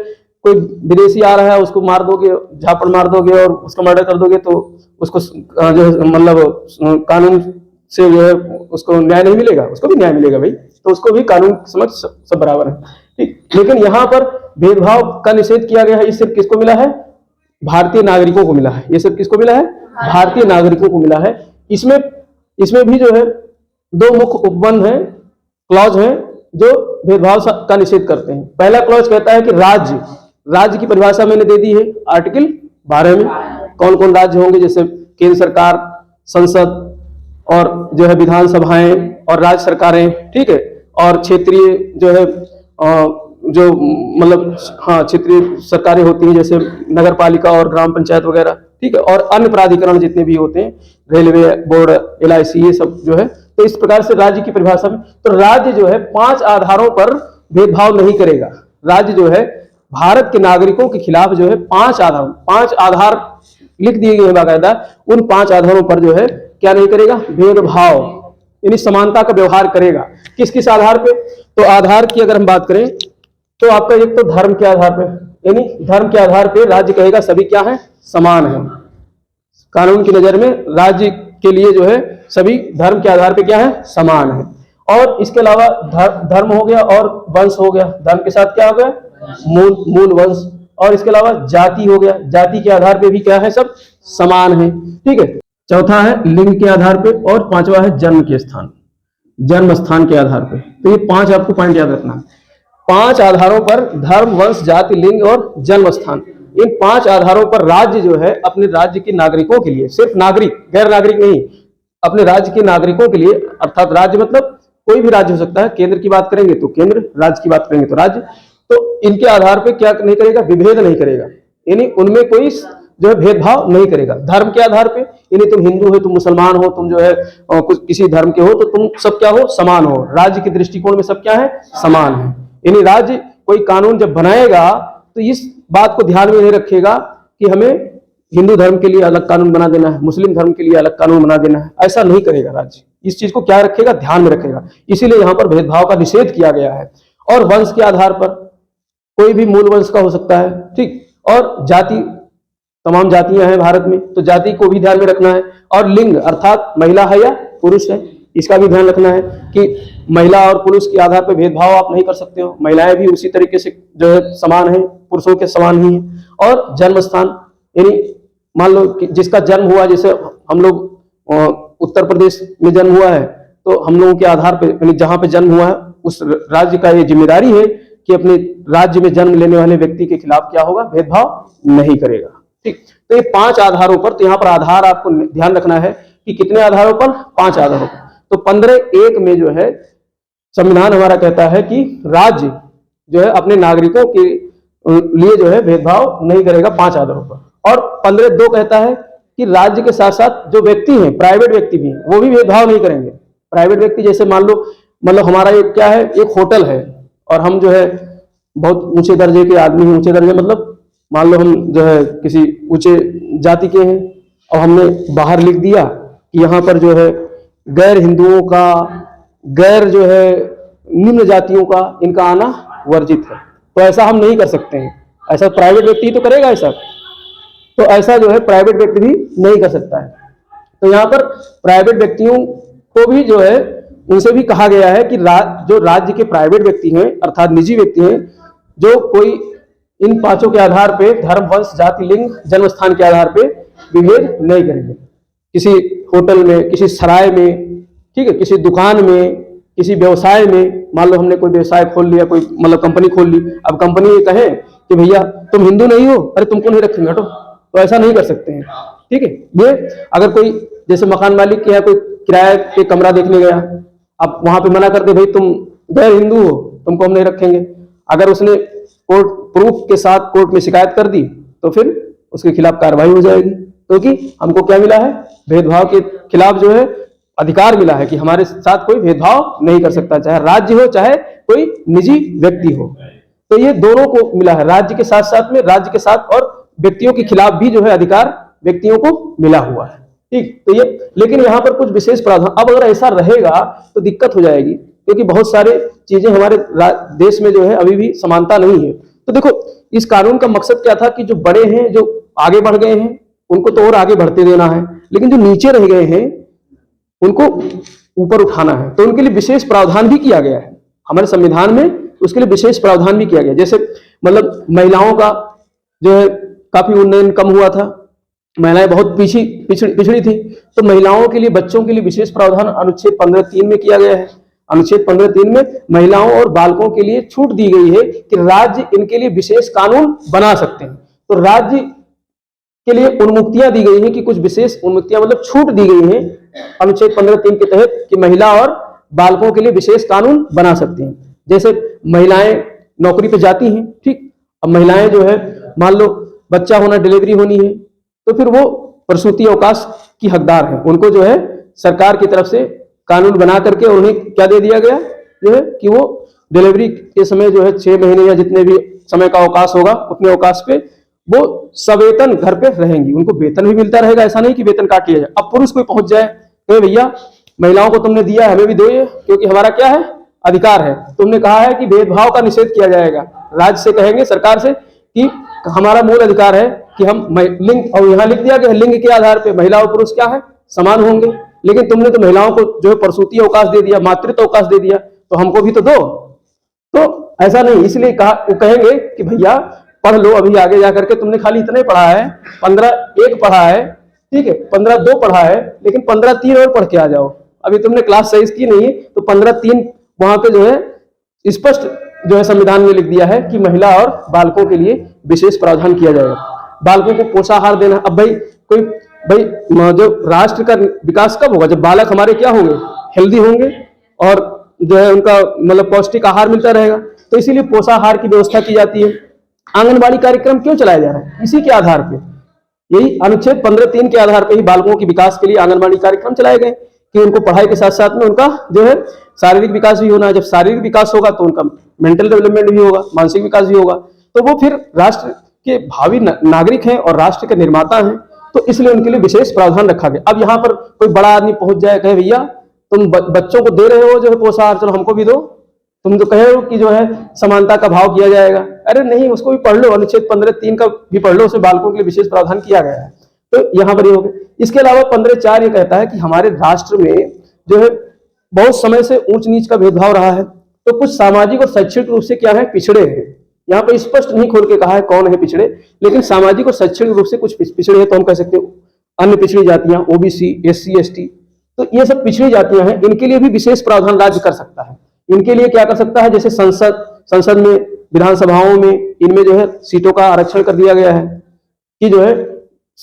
कोई विदेशी आ रहा है उसको मार दोगे, झापड़ मार दोगे और उसका मर्डर कर दोगे तो उसको जो है मतलब कानून से जो है उसको न्याय नहीं मिलेगा, उसको भी न्याय मिलेगा भाई। तो उसको भी कानून समझ सब बराबर है, ठीक। लेकिन यहाँ पर भेदभाव का निषेध किया गया है, ये सिर्फ किसको मिला है? भारतीय नागरिकों को मिला है। ये सिर्फ किसको मिला है? भारतीय नागरिकों को मिला है। इसमें भी जो है 2 मुख्य उपबंध हैं, क्लॉज हैं जो भेदभाव का निषेध करते हैं। पहला क्लॉज कहता है कि राज्य की परिभाषा मैंने दे दी है आर्टिकल 12 में। कौन कौन राज्य होंगे? जैसे केंद्र सरकार, संसद और जो है विधानसभाएं और राज्य सरकारें, ठीक है। और क्षेत्रीय जो है जो मतलब हाँ क्षेत्रीय सरकारें होती हैं, जैसे नगर पालिका और ग्राम पंचायत वगैरह, ठीक है। और अन्य प्राधिकरण जितने भी होते हैं, रेलवे बोर्ड, LIC, ये सब जो है। तो इस प्रकार से राज्य की परिभाषा में तो राज्य जो है 5 आधारों पर भेदभाव नहीं करेगा। राज्य जो है भारत के नागरिकों के खिलाफ जो है 5 आधार लिख दिए गए हैं बाकायदा। उन 5 आधारों पर जो है क्या नहीं करेगा? भेदभाव यानी समानता का व्यवहार करेगा। किस किस आधार पे? तो आधार की अगर हम बात करें तो आपका एक तो धर्म के आधार पे, यानी धर्म के आधार पे राज्य कहेगा सभी क्या है? समान है। कानून की नजर में राज्य के लिए जो है सभी धर्म के आधार पे क्या है? समान है। और इसके अलावा धर्म हो गया और वंश हो गया। धर्म के साथ क्या हो गया? मूल वंश। और इसके अलावा जाति हो गया, जाति के आधार पे भी क्या है? सब समान है, ठीक है। चौथा है लिंग के आधार पे, और 5वां है जन्म स्थान के आधार पे। तो ये 5 आपको पॉइंट याद रखना है। 5 आधारों पर धर्म, वंश, जाति, लिंग और जन्म स्थान, इन 5 आधारों पर राज्य जो है अपने राज्य के नागरिकों के लिए, सिर्फ नागरिक, गैर नागरिक नहीं, अपने राज्य के नागरिकों के लिए, अर्थात राज्य मतलब कोई भी राज्य हो सकता है, केंद्र की बात करेंगे तो केंद्र, राज्य की बात करेंगे तो राज्य, तो इनके आधार पे क्या नहीं करेगा? विभेद नहीं करेगा, यानी उनमें कोई जो है भेदभाव नहीं करेगा। धर्म के आधार पे, यानी तुम हिंदू हो, तुम मुसलमान हो, तुम जो है कुछ किसी धर्म के हो, तो तुम सब क्या हो? समान हो। राज्य के दृष्टिकोण में सब क्या है? समान है। यानी राज्य कोई कानून जब बनाएगा तो इस बात को ध्यान में नहीं रखेगा कि हमें हिंदू धर्म के लिए अलग कानून बना देना है, मुस्लिम धर्म के लिए अलग कानून बना देना है, ऐसा नहीं करेगा राज्य। इस चीज को क्या रखेगा? ध्यान में रखेगा। इसीलिए यहाँ पर भेदभाव का निषेध किया गया है। और वंश के आधार पर कोई भी मूल वंश का हो सकता है, ठीक। और जाति, तमाम जातियां हैं भारत में, तो जाति को भी ध्यान में रखना है। और लिंग अर्थात महिला है या पुरुष है, इसका भी ध्यान रखना है कि महिला और पुरुष के आधार पर भेदभाव आप नहीं कर सकते हो। महिलाएं भी उसी तरीके से जो है समान है, पुरुषों के समान ही है। और जन्म स्थान, यानी मान लो कि जिसका जन्म हुआ, जैसे हम लोग उत्तर प्रदेश में जन्म हुआ है, तो हम लोगों के आधार पर, यानी जहां पे जन्म हुआ है उस राज्य का ये जिम्मेदारी है कि अपने राज्य में जन्म लेने वाले व्यक्ति के खिलाफ क्या होगा? भेदभाव नहीं करेगा, ठीक। तो ये 5 आधारों पर, तो यहाँ पर आधार आपको ध्यान रखना है कि कितने आधारों पर? 5 आधारों पर। तो 15(1) में जो है संविधान हमारा कहता है कि राज्य जो है अपने नागरिकों के लिए जो है भेदभाव नहीं करेगा 5 आधारों पर। और 15(2) कहता है कि राज्य के साथ साथ जो व्यक्ति हैं, प्राइवेट व्यक्ति भी हैं, वो भी भेदभाव नहीं करेंगे। प्राइवेट व्यक्ति जैसे मान लो मतलब हमारा एक क्या है, एक होटल है और हम जो है बहुत ऊंचे दर्जे के आदमी हैं, ऊंचे दर्जे मतलब मान लो हम जो है किसी ऊंचे जाति के हैं और हमने बाहर लिख दिया कि यहाँ पर जो है गैर हिंदुओं का, गैर जो है निम्न जातियों का इनका आना वर्जित है। तो ऐसा हम नहीं कर सकते हैं, ऐसा प्राइवेट व्यक्ति तो करेगा ऐसा, तो ऐसा जो है प्राइवेट व्यक्ति भी नहीं कर सकता है। तो यहाँ पर प्राइवेट व्यक्तियों को भी जो है उनसे भी कहा गया है कि जो राज्य के प्राइवेट व्यक्ति हैं अर्थात निजी व्यक्ति हैं, जो कोई इन पांचों के आधार पे धर्म, वंश, जाति, लिंग, जन्म स्थान के आधार पे विभेद नहीं करेंगे। किसी होटल में, किसी सराय में, ठीक है, किसी दुकान में, किसी व्यवसाय में, मान लो हमने कोई व्यवसाय खोल लिया, कोई मतलब कंपनी खोल ली, अब कंपनी ये कहे कि भैया तुम हिंदू नहीं हो, अरे तुमको नहीं रखेंगे, हटो, तो ऐसा नहीं कर सकते हैं। ठीक है, ये अगर कोई जैसे मकान मालिक के यहाँ कोई किराए पे कमरा देखने गया, अब वहां पे मना कर दे भाई तुम गैर हिंदू हो, तुमको हम नहीं रखेंगे, अगर उसने कोर्ट प्रूफ के साथ कोर्ट में शिकायत कर दी तो फिर उसके खिलाफ कार्रवाई हो जाएगी, क्योंकि हमको क्या मिला है, भेदभाव के खिलाफ जो है अधिकार मिला है कि हमारे साथ कोई भेदभाव नहीं कर सकता, चाहे राज्य हो चाहे कोई निजी व्यक्ति हो। तो ये दोनों को मिला है, राज्य के साथ साथ में, राज्य के साथ और व्यक्तियों के खिलाफ भी जो है अधिकार व्यक्तियों को मिला हुआ है। ठीक, तो ये लेकिन यहाँ पर कुछ विशेष प्रावधान, अब अगर ऐसा रहेगा तो दिक्कत हो जाएगी, क्योंकि बहुत सारे चीजें हमारे देश में जो है अभी भी समानता नहीं है। तो देखो इस कानून का मकसद क्या था कि जो बड़े हैं, जो आगे बढ़ गए हैं, उनको तो और आगे बढ़ते देना है, लेकिन जो नीचे रह गए हैं उनको ऊपर उठाना है। तो उनके लिए विशेष प्रावधान भी किया गया है हमारे संविधान में, उसके लिए विशेष प्रावधान भी किया गया। जैसे मतलब महिलाओं का जो है काफी उन्नयन कम हुआ था, महिलाएं बहुत पिछड़ी थी, तो महिलाओं के लिए, बच्चों के लिए विशेष प्रावधान अनुच्छेद 15(3) में किया गया है। अनुच्छेद 15(3) में महिलाओं और बालकों के लिए छूट दी गई है कि राज्य इनके लिए विशेष कानून बना सकते हैं। तो राज्य के लिए उन्मुक्तियां दी गई हैं कि कुछ विशेष उन्मुक्तियां मतलब छूट दी गई हैं अनुच्छेद 15(3) के तहत कि महिला और बालकों के लिए विशेष कानून बना सकते हैं। जैसे महिलाएं नौकरी पे जाती हैं, ठीक, अब महिलाएं जो है मान लो बच्चा होना, डिलीवरी होनी है, तो फिर वो प्रसूति अवकाश की हकदार है, उनको जो है सरकार की तरफ से कानून बना करके उन्हें क्या दे दिया गया जो है कि वो डिलीवरी के समय जो है 6 महीने या जितने भी समय का अवकाश होगा उतने अवकाश पे वो सवेतन घर पे रहेंगी, उनको वेतन भी मिलता रहेगा, ऐसा नहीं कि वेतन काट लिया जाए। अब पुरुष कोई पहुंच जाए तो भैया महिलाओं को तुमने दिया, हमें भी दो ये, क्योंकि हमारा क्या है, अधिकार है। तुमने कहा है कि भेदभाव का निषेध किया जाएगा, राज्य से कहेंगे, सरकार से कि हमारा मूल अधिकार है कि हम लिंग, और यहाँ लिख दिया गया लिंग के आधार पर महिला और पुरुष क्या है, समान होंगे, लेकिन तुमने तो महिलाओं को जो है प्रसूति अवकाश दे दिया, मातृत्व अवकाश दे दिया, तो हमको भी तो दो। तो ऐसा नहीं, इसलिए वो कहेंगे कि भैया पढ़ लो, अभी आगे जाकर के तुमने खाली इतना ही पढ़ा है, 15(1) पढ़ा है, ठीक है, 15(2) पढ़ा है, लेकिन 15(3) और पढ़ के आ जाओ, अभी तुमने क्लास सही की नहीं है, तो 15(3) वहां पे जो है स्पष्ट जो है संविधान में लिख दिया है कि महिला और बालकों के लिए विशेष प्रावधान किया जाएगा। बालकों को पोषाहार देना, अब भाई जो राष्ट्र का विकास कब होगा, जब बालक हमारे क्या होंगे, हेल्दी होंगे और जो है उनका मतलब पौष्टिक आहार मिलता रहेगा। तो इसीलिए पोषाहार की व्यवस्था की जाती है। आंगनबाड़ी कार्यक्रम क्यों चलाया जा रहा है, इसी के आधार पे, यही अनुच्छेद 15(3) के आधार पे ही बालकों के विकास के लिए आंगनबाड़ी कार्यक्रम चलाए गए कि उनको पढ़ाई के साथ साथ में उनका जो है शारीरिक विकास भी होना है। जब शारीरिक विकास होगा तो उनका मेंटल डेवलपमेंट भी होगा, मानसिक विकास भी होगा, तो वो फिर राष्ट्र के भावी नागरिक हैं और राष्ट्र के निर्माता हैं, तो इसलिए उनके लिए विशेष प्रावधान रखा गया। अब यहाँ पर कोई बड़ा आदमी पहुंच जाए, कहे भैया तुम बच्चों को दे रहे हो जो है पोषाहार, चलो हमको भी दो, तुम तो कहे हो कि जो है समानता का भाव किया जाएगा, अरे नहीं, उसको भी पढ़ लो, अनुच्छेद 15(3) का भी पढ़ लो, उसमें बालकों के लिए विशेष प्रावधान किया गया है। तो यहाँ पर ये हो गया। इसके अलावा 15(4) ये कहता है कि हमारे राष्ट्र में जो है बहुत समय से ऊंच नीच का भेदभाव रहा है, तो कुछ सामाजिक और शैक्षणिक रूप से क्या है, पिछड़े हैं। यहाँ पर स्पष्ट नहीं खोल के कहा है कौन है पिछड़े, लेकिन सामाजिक और शैक्षणिक रूप से कुछ पिछड़े हैं, तो हम कह सकते हैं अन्य पिछड़ी जातियां, ओबीसी, SC ST, तो ये सब पिछड़ी जातियां हैं, इनके लिए भी विशेष प्रावधान राज्य कर सकता है। इनके लिए क्या कर सकता है, जैसे संसद में, विधानसभाओं में, इनमें जो है सीटों का आरक्षण कर दिया गया है कि जो है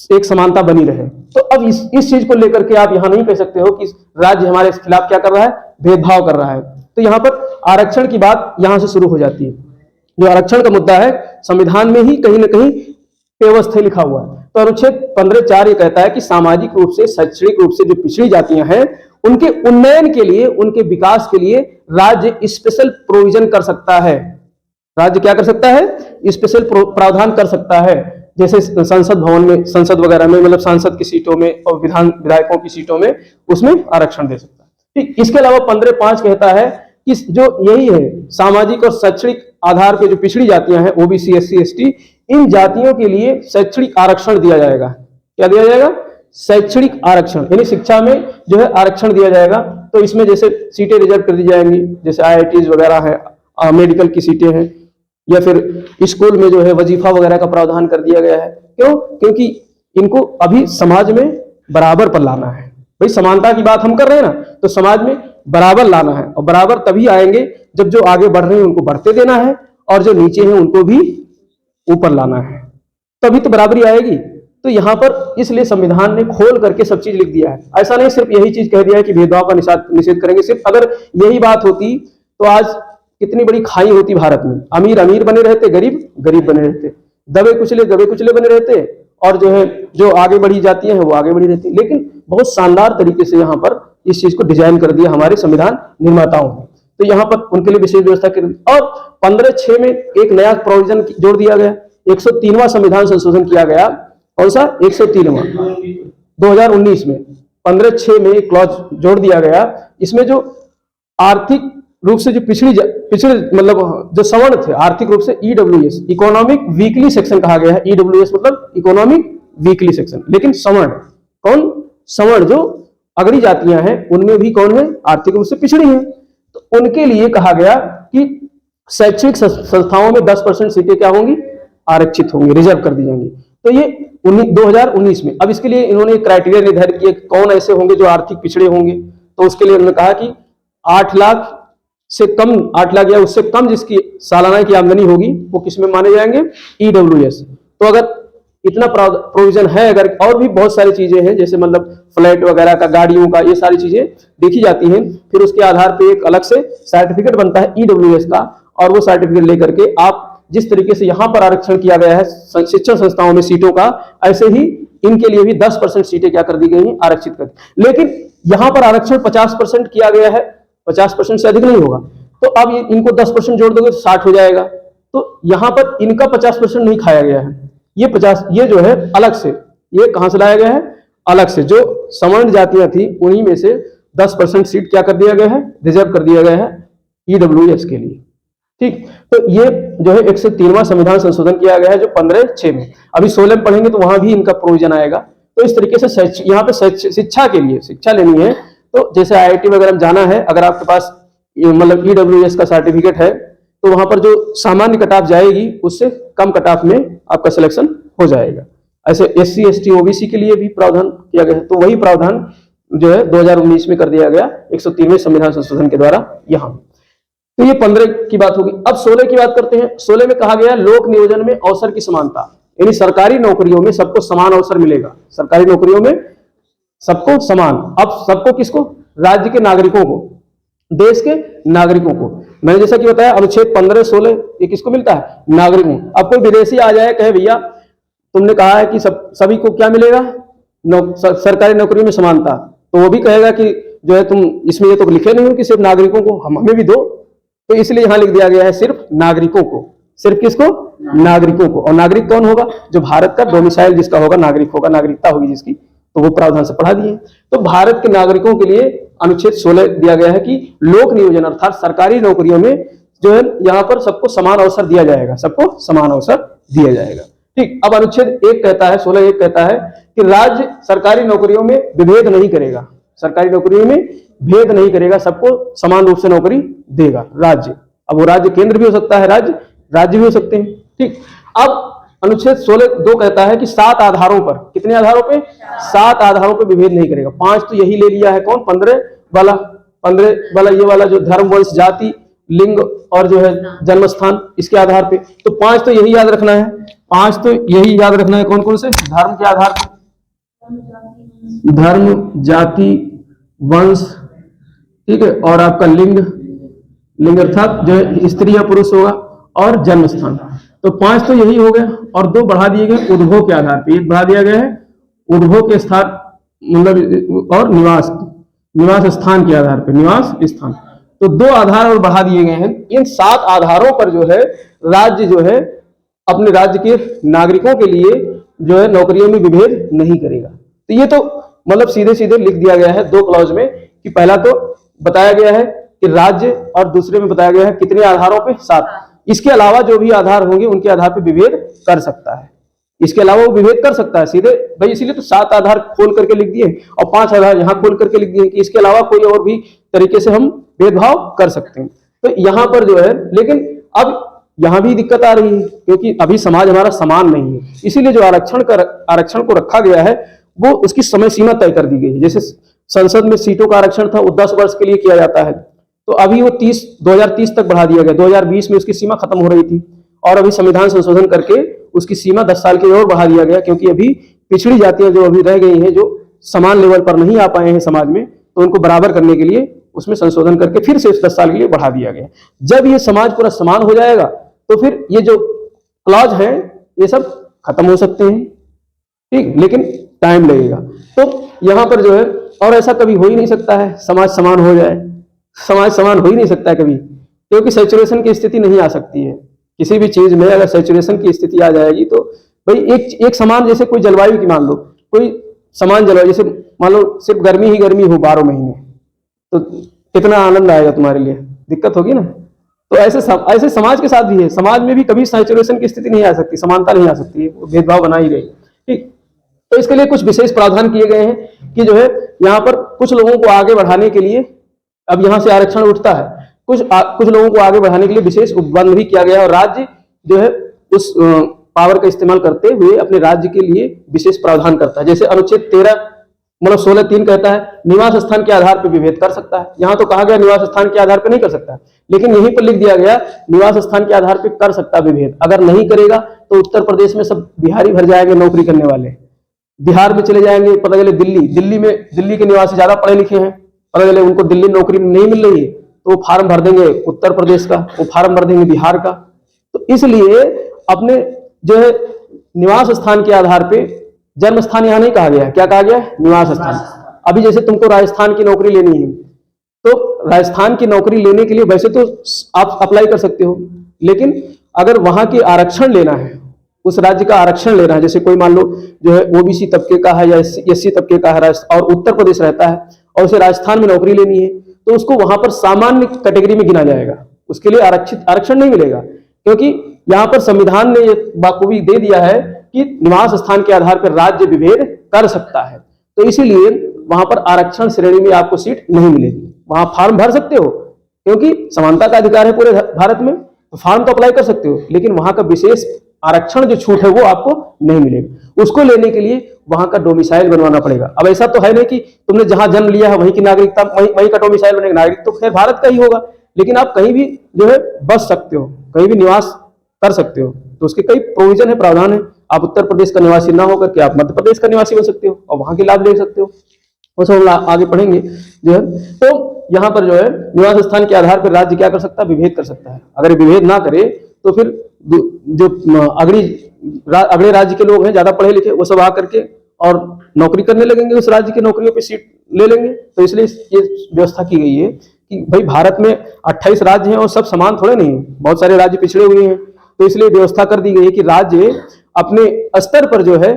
एक समानता बनी रहे। तो अब इस चीज को लेकर के आप यहाँ नहीं कह सकते हो कि राज्य हमारे खिलाफ क्या कर रहा है, भेदभाव कर रहा है। तो यहाँ पर आरक्षण की बात यहाँ से शुरू हो जाती है। जो आरक्षण का मुद्दा है संविधान में ही कहीं ना कहीं व्यवस्था लिखा हुआ है। तो अनुच्छेद 15(4) ये कहता है कि सामाजिक रूप से, शैक्षणिक रूप से जो पिछड़ी जातियां हैं उनके उन्नयन के लिए, उनके विकास के लिए राज्य स्पेशल प्रोविजन कर सकता है। राज्य क्या कर सकता है? स्पेशल प्रावधान कर सकता है। जैसे संसद भवन में, संसद वगैरह में, मतलब सांसद की सीटों में और विधायकों की सीटों में, उसमें आरक्षण दे सकता है। ठीक, इसके अलावा 15(5) कहता है कि जो यही है सामाजिक और शैक्षणिक आधार पे जो पिछड़ी जातियां हैं, ओबीसी, एससी, एसटी, इन जातियों के लिए शैक्षणिक आरक्षण दिया जाएगा। क्या दिया जाएगा? शैक्षणिक आरक्षण, यानी शिक्षा में जो है आरक्षण दिया जाएगा। तो इसमें जैसे सीटें रिजर्व कर दी जाएंगी, जैसे IITs वगैरह है, मेडिकल की सीटें हैं, या फिर स्कूल में जो है वजीफा वगैरह का प्रावधान कर दिया गया है। क्यों? क्योंकि इनको अभी समाज में बराबर पर लाना है। भाई समानता की बात हम कर रहे हैं ना, तो समाज में बराबर लाना है, और बराबर तभी आएंगे जब जो आगे बढ़ रहे हैं उनको बढ़ते देना है, और जो नीचे हैं उनको भी ऊपर लाना है, तभी तो बराबरी आएगी। तो यहाँ पर इसलिए संविधान ने खोल करके सब चीज लिख दिया है। ऐसा नहीं सिर्फ यही चीज कह दिया है कि भेदभाव का निषेध करेंगे। सिर्फ अगर यही बात होती तो आज कितनी बड़ी खाई होती भारत में। अमीर अमीर बने रहते, गरीब गरीब बने रहते, दबे कुचले बने रहते, और जो है जो आगे बढ़ी जाती है वो आगे बढ़ी रहती। लेकिन बहुत शानदार तरीके से यहाँ पर इस चीज को डिजाइन कर दिया हमारे संविधान निर्माताओं ने। तो यहाँ पर उनके लिए विशेष व्यवस्था कर दी। और 15(6) में एक नया प्रोविजन जोड़ दिया गया, 103वां संविधान संशोधन किया गया। कौन सा? 103वां 2019 में 15(6) में एक क्लॉज जोड़ दिया गया। इसमें जो आर्थिक रूप से जो पिछड़े मतलब जो सवर्ण थे आर्थिक रूप से, EWS, इकोनॉमिक वीकली सेक्शन कहा गया है। EWS मतलब इकोनॉमिक वीकली सेक्शन। लेकिन सवर्ण कौन? सवर्ण जो अगड़ी जातियां हैं उनमें भी कौन है? आर्थिक रूप से पिछड़ी हैं। तो उनके लिए कहा गया कि शैक्षणिक संस्थाओं में 10% सीटें क्या होंगी? आरक्षित होंगी, रिजर्व कर दी जाएंगी। तो ये 2019 में। अब इसके लिए इन्होंने क्राइटेरिया निर्धारित किए कौन ऐसे होंगे जो आर्थिक पिछड़े होंगे। तो उसके लिए उन्होंने कहा कि 8 लाख से कम, 8 लाख या उससे कम जिसकी सालाना की आमदनी होगी वो किसमें माने जाएंगे? EWS। तो अगर इतना प्रोविजन है, अगर और भी बहुत सारी चीजें हैं, जैसे मतलब फ्लैट वगैरह का, गाड़ियों का, ये सारी चीजें देखी जाती हैं। फिर उसके आधार पे एक अलग से सर्टिफिकेट बनता है EWS का, और वो सर्टिफिकेट लेकर के आप जिस तरीके से यहाँ पर आरक्षण किया गया है शिक्षण संस्थाओं में सीटों का, ऐसे ही इनके लिए भी 10% सीटें क्या कर दी गई हैं? आरक्षित कर दी। लेकिन यहाँ पर आरक्षण 50% किया गया है, 50% से अधिक नहीं होगा। तो अब इनको 10% जोड़ दोगे तो 60 हो जाएगा। तो यहाँ पर इनका 50% नहीं खाया गया है। ये जो है अलग से, ये कहां से लाया गया है? अलग से। जो सवर्ण जातियां थी उन्हीं में से 10% सीट क्या कर दिया गया है? रिजर्व कर दिया गया है EWS के लिए। ठीक, तो ये जो है 103वां संविधान संशोधन किया गया है जो 15(6) में। अभी 16 में पढ़ेंगे तो वहां भी इनका प्रोविजन आएगा। तो इस तरीके से यहाँ पे शिक्षा के लिए, शिक्षा लेनी है तो जैसे IIT वगैरह में जाना है, अगर आपके पास मतलब EWS का सर्टिफिकेट है तो वहां पर जो सामान्य कट ऑफ जाएगी उससे कम कट ऑफ में आपका सिलेक्शन हो जाएगा। ऐसे SC, ST, OBC के लिए भी प्रावधान किया गया है। तो वही प्रावधान जो है 2019 में कर दिया गया 103वें संविधान संशोधन के द्वारा यहाँ। तो ये 15 की बात होगी। अब 16 की बात करते हैं। 16 में कहा गया लोक नियोजन में अवसर की समानता, यानी सरकारी नौकरियों में सबको समान अवसर मिलेगा। सरकारी नौकरियों में सबको समान। अब सबको किसको? राज्य के नागरिकों को, देश के नागरिकों को। मैंने जैसा कि बताया अनुच्छेद 15-16 ये किसको मिलता है? नागरिकों। अब कोई विदेशी आ जाए कहे भैया तुमने कहा है कि सभी को क्या मिलेगा? सरकारी नौकरियों में समानता, तो वो भी कहेगा कि जो है तुम इसमें ये तो लिखे नहीं हो कि सिर्फ नागरिकों को, हमें भी दो। तो इसलिए यहां लिख दिया गया है सिर्फ नागरिकों को। सिर्फ किसको? नागरिकों को। और नागरिक कौन होगा? जो भारत का डोमिसाइल जिसका होगा नागरिक होगा, नागरिकता होगी जिसकी। तो वो प्रावधान से पढ़ा दिए। तो भारत के नागरिकों के लिए अनुच्छेद 16 दिया गया है कि लोक नियोजन अर्थात सरकारी नौकरियों में जो है यहाँ पर सबको समान अवसर दिया जाएगा, सबको समान अवसर दिया जाएगा। ठीक, अब अनुच्छेद 1 कहता है, 16(1) कहता है कि राज्य सरकारी नौकरियों में विभेद नहीं करेगा। सरकारी नौकरियों में भेद नहीं करेगा, सबको समान रूप से नौकरी देगा राज्य। अब वो राज्य केंद्र भी हो सकता है, राज्य भी हो सकते हैं। ठीक, अब अनुच्छेद 16(2) कहता है कि 7 आधारों पर, कितने आधारों पे? 7 आधारों पर विभेद नहीं करेगा। 5 तो यही ले लिया है कौन? 15 वाला ये वाला जो धर्म, वंश, जाति, लिंग और जो है जन्म स्थान, इसके आधार पे। तो 5 तो यही याद रखना है। 5 तो यही याद रखना है। कौन कौन से? धर्म के आधार पर, धर्म, जाति, वंश, ठीक है, और आपका लिंग अर्थात जो है स्त्री या पुरुष होगा, और जन्म स्थान। तो 5 तो यही हो गया, और 2 बढ़ा दिए गए उद्भव के आधार पे। एक बढ़ा दिया गया है उद्भव के स्थान मतलब और निवास, निवास स्थान के आधार पर, निवास स्थान। तो 2 आधार और बढ़ा दिए गए हैं। इन 7 आधारों पर जो है राज्य जो है अपने राज्य के नागरिकों के लिए जो है नौकरियों में विभेद नहीं करेगा। तो ये तो मतलब सीधे सीधे लिख दिया गया है 2 क्लॉज में कि पहला तो बताया गया है कि राज्य, और दूसरे में बताया गया है कितने आधारों पे, 7। इसके अलावा जो भी आधार होंगे उनके आधार पे विभेद कर सकता है। इसके अलावा वो विभेद कर सकता है सीधे भाई, इसीलिए तो 7 आधार खोल करके लिख दिए और 5 आधार यहाँ खोल करके लिख दिए कि इसके अलावा कोई और भी तरीके से हम भेदभाव कर सकते हैं। तो यहाँ पर जो है, लेकिन अब यहाँ भी दिक्कत आ रही है क्योंकि अभी समाज हमारा समान नहीं है, इसीलिए जो आरक्षण को रखा गया है वो उसकी समय सीमा तय कर दी गई है। जैसे संसद में सीटों का आरक्षण था वो 10 वर्ष के लिए किया जाता है, तो अभी वो 2030 तक बढ़ा दिया गया। 2020 में उसकी सीमा खत्म हो रही थी और अभी संविधान संशोधन करके उसकी सीमा 10 साल की और बढ़ा दिया गया, क्योंकि अभी पिछड़ी जातियां जो अभी रह गई हैं, जो समान लेवल पर नहीं आ पाए हैं समाज में, तो उनको बराबर करने के लिए उसमें संशोधन करके फिर से 10 साल के लिए बढ़ा दिया गया। जब ये समाज पूरा समान हो जाएगा तो फिर ये जो क्लॉज है ये सब खत्म हो सकते हैं, ठीक, लेकिन टाइम लगेगा। तो यहाँ पर जो है, और ऐसा कभी हो ही नहीं सकता है समाज समान हो जाए, समाज समान हो ही नहीं सकता है कभी, क्योंकि सैचुरेशन की स्थिति नहीं आ सकती है किसी भी चीज में। अगर सैचुरेशन की स्थिति आ जाएगी तो भाई एक समान, जैसे कोई जलवायु की मान लो, कोई समान जलवायु, जैसे मान लो सिर्फ गर्मी ही गर्मी हो 12 महीने, तो कितना आनंद आएगा तुम्हारे लिए, दिक्कत होगी ना। तो ऐसे समाज के साथ भी है, समाज में भी कभी सैचुरेशन की स्थिति नहीं आ सकती, समानता नहीं आ सकती है, भेदभाव बना ही गई, ठीक। तो इसके लिए कुछ विशेष प्रावधान किए गए हैं कि जो है यहाँ पर कुछ लोगों को आगे बढ़ाने के लिए, अब यहाँ से आरक्षण उठता है, कुछ लोगों को आगे बढ़ाने के लिए विशेष उपबंध भी किया गया है, और राज्य जो है उस पावर का इस्तेमाल करते हुए अपने राज्य के लिए विशेष प्रावधान करता है। जैसे अनुच्छेद 16(3) कहता है निवास स्थान के आधार पर विभेद कर सकता है। यहाँ तो कहा गया निवास स्थान के आधार पर नहीं कर सकता, लेकिन यहीं पर लिख दिया गया निवास स्थान के आधार पर कर सकता विभेद। अगर नहीं करेगा तो उत्तर प्रदेश में सब बिहारी भर जाएंगे नौकरी करने वाले, बिहार में चले जाएंगे, पता चले दिल्ली के निवासी ज्यादा पढ़े लिखे हैं, पता चले उनको दिल्ली नौकरी नहीं मिल रही है तो वो फार्म भर देंगे उत्तर प्रदेश का, वो फार्म भर देंगे बिहार का। तो इसलिए अपने जो है निवास स्थान के आधार पे, जन्म स्थान यहाँ नहीं कहा गया, क्या कहा गया, निवास स्थान। अभी जैसे तुमको राजस्थान की नौकरी लेनी है तो राजस्थान की नौकरी लेने के लिए वैसे तो आप अप्लाई कर सकते हो, लेकिन अगर वहां की आरक्षण लेना है, उस राज्य का आरक्षण लेना है, जैसे कोई मान लो जो है ओबीसी तबके का है या एससी तबके का है और उत्तर प्रदेश रहता है और उसे राजस्थान में नौकरी लेनी है, तो उसको वहां पर सामान्य कैटेगरी में गिना जाएगा, उसके लिए आरक्षण नहीं मिलेगा, क्योंकि यहाँ पर संविधान ने ये बाखूबी दे दिया है कि निवास स्थान के आधार पर राज्य विभेद कर सकता है। तो इसीलिए वहां पर आरक्षण श्रेणी में आपको सीट नहीं मिलेगी। वहां फॉर्म भर सकते हो क्योंकि समानता का अधिकार है पूरे भारत में, तो फॉर्म तो अप्लाई कर सकते हो, लेकिन वहां का विशेष आरक्षण जो छूट है वो आपको नहीं मिलेगी। उसको लेने के लिए वहां का डोमिसाइल बनवाना पड़ेगा। अब ऐसा तो है नहीं कि तुमने जहां जन्म लिया है वहीं की नागरिकता, वहीं का डोमिसाइल बनेगा। नागरिक तो खैर भारत का ही होगा, लेकिन आप कहीं भी जो है बस सकते हो, कहीं भी निवास कर सकते हो। तो उसके कई प्रोविजन है, प्रावधान है। आप उत्तर प्रदेश का निवासी ना होकर के आप मध्य प्रदेश का निवासी बन सकते हो और वहां के लाभ ले सकते हो। वो सब आगे पढ़ेंगे जो है। तो यहाँ पर जो है निवास स्थान के आधार पर राज्य क्या कर सकता है, विभेद कर सकता है। अगर विभेद ना करे तो फिर जो अगले राज्य के लोग हैं ज्यादा पढ़े लिखे, वो सब आकर के और नौकरी करने लगेंगे, उस राज्य की नौकरियों पे सीट ले लेंगे। तो इसलिए ये व्यवस्था की गई है कि भाई भारत में 28 राज्य हैं और सब समान थोड़े नहीं है, बहुत सारे राज्य पिछड़े हुए हैं। तो इसलिए व्यवस्था कर दी गई है कि राज्य अपने स्तर पर जो है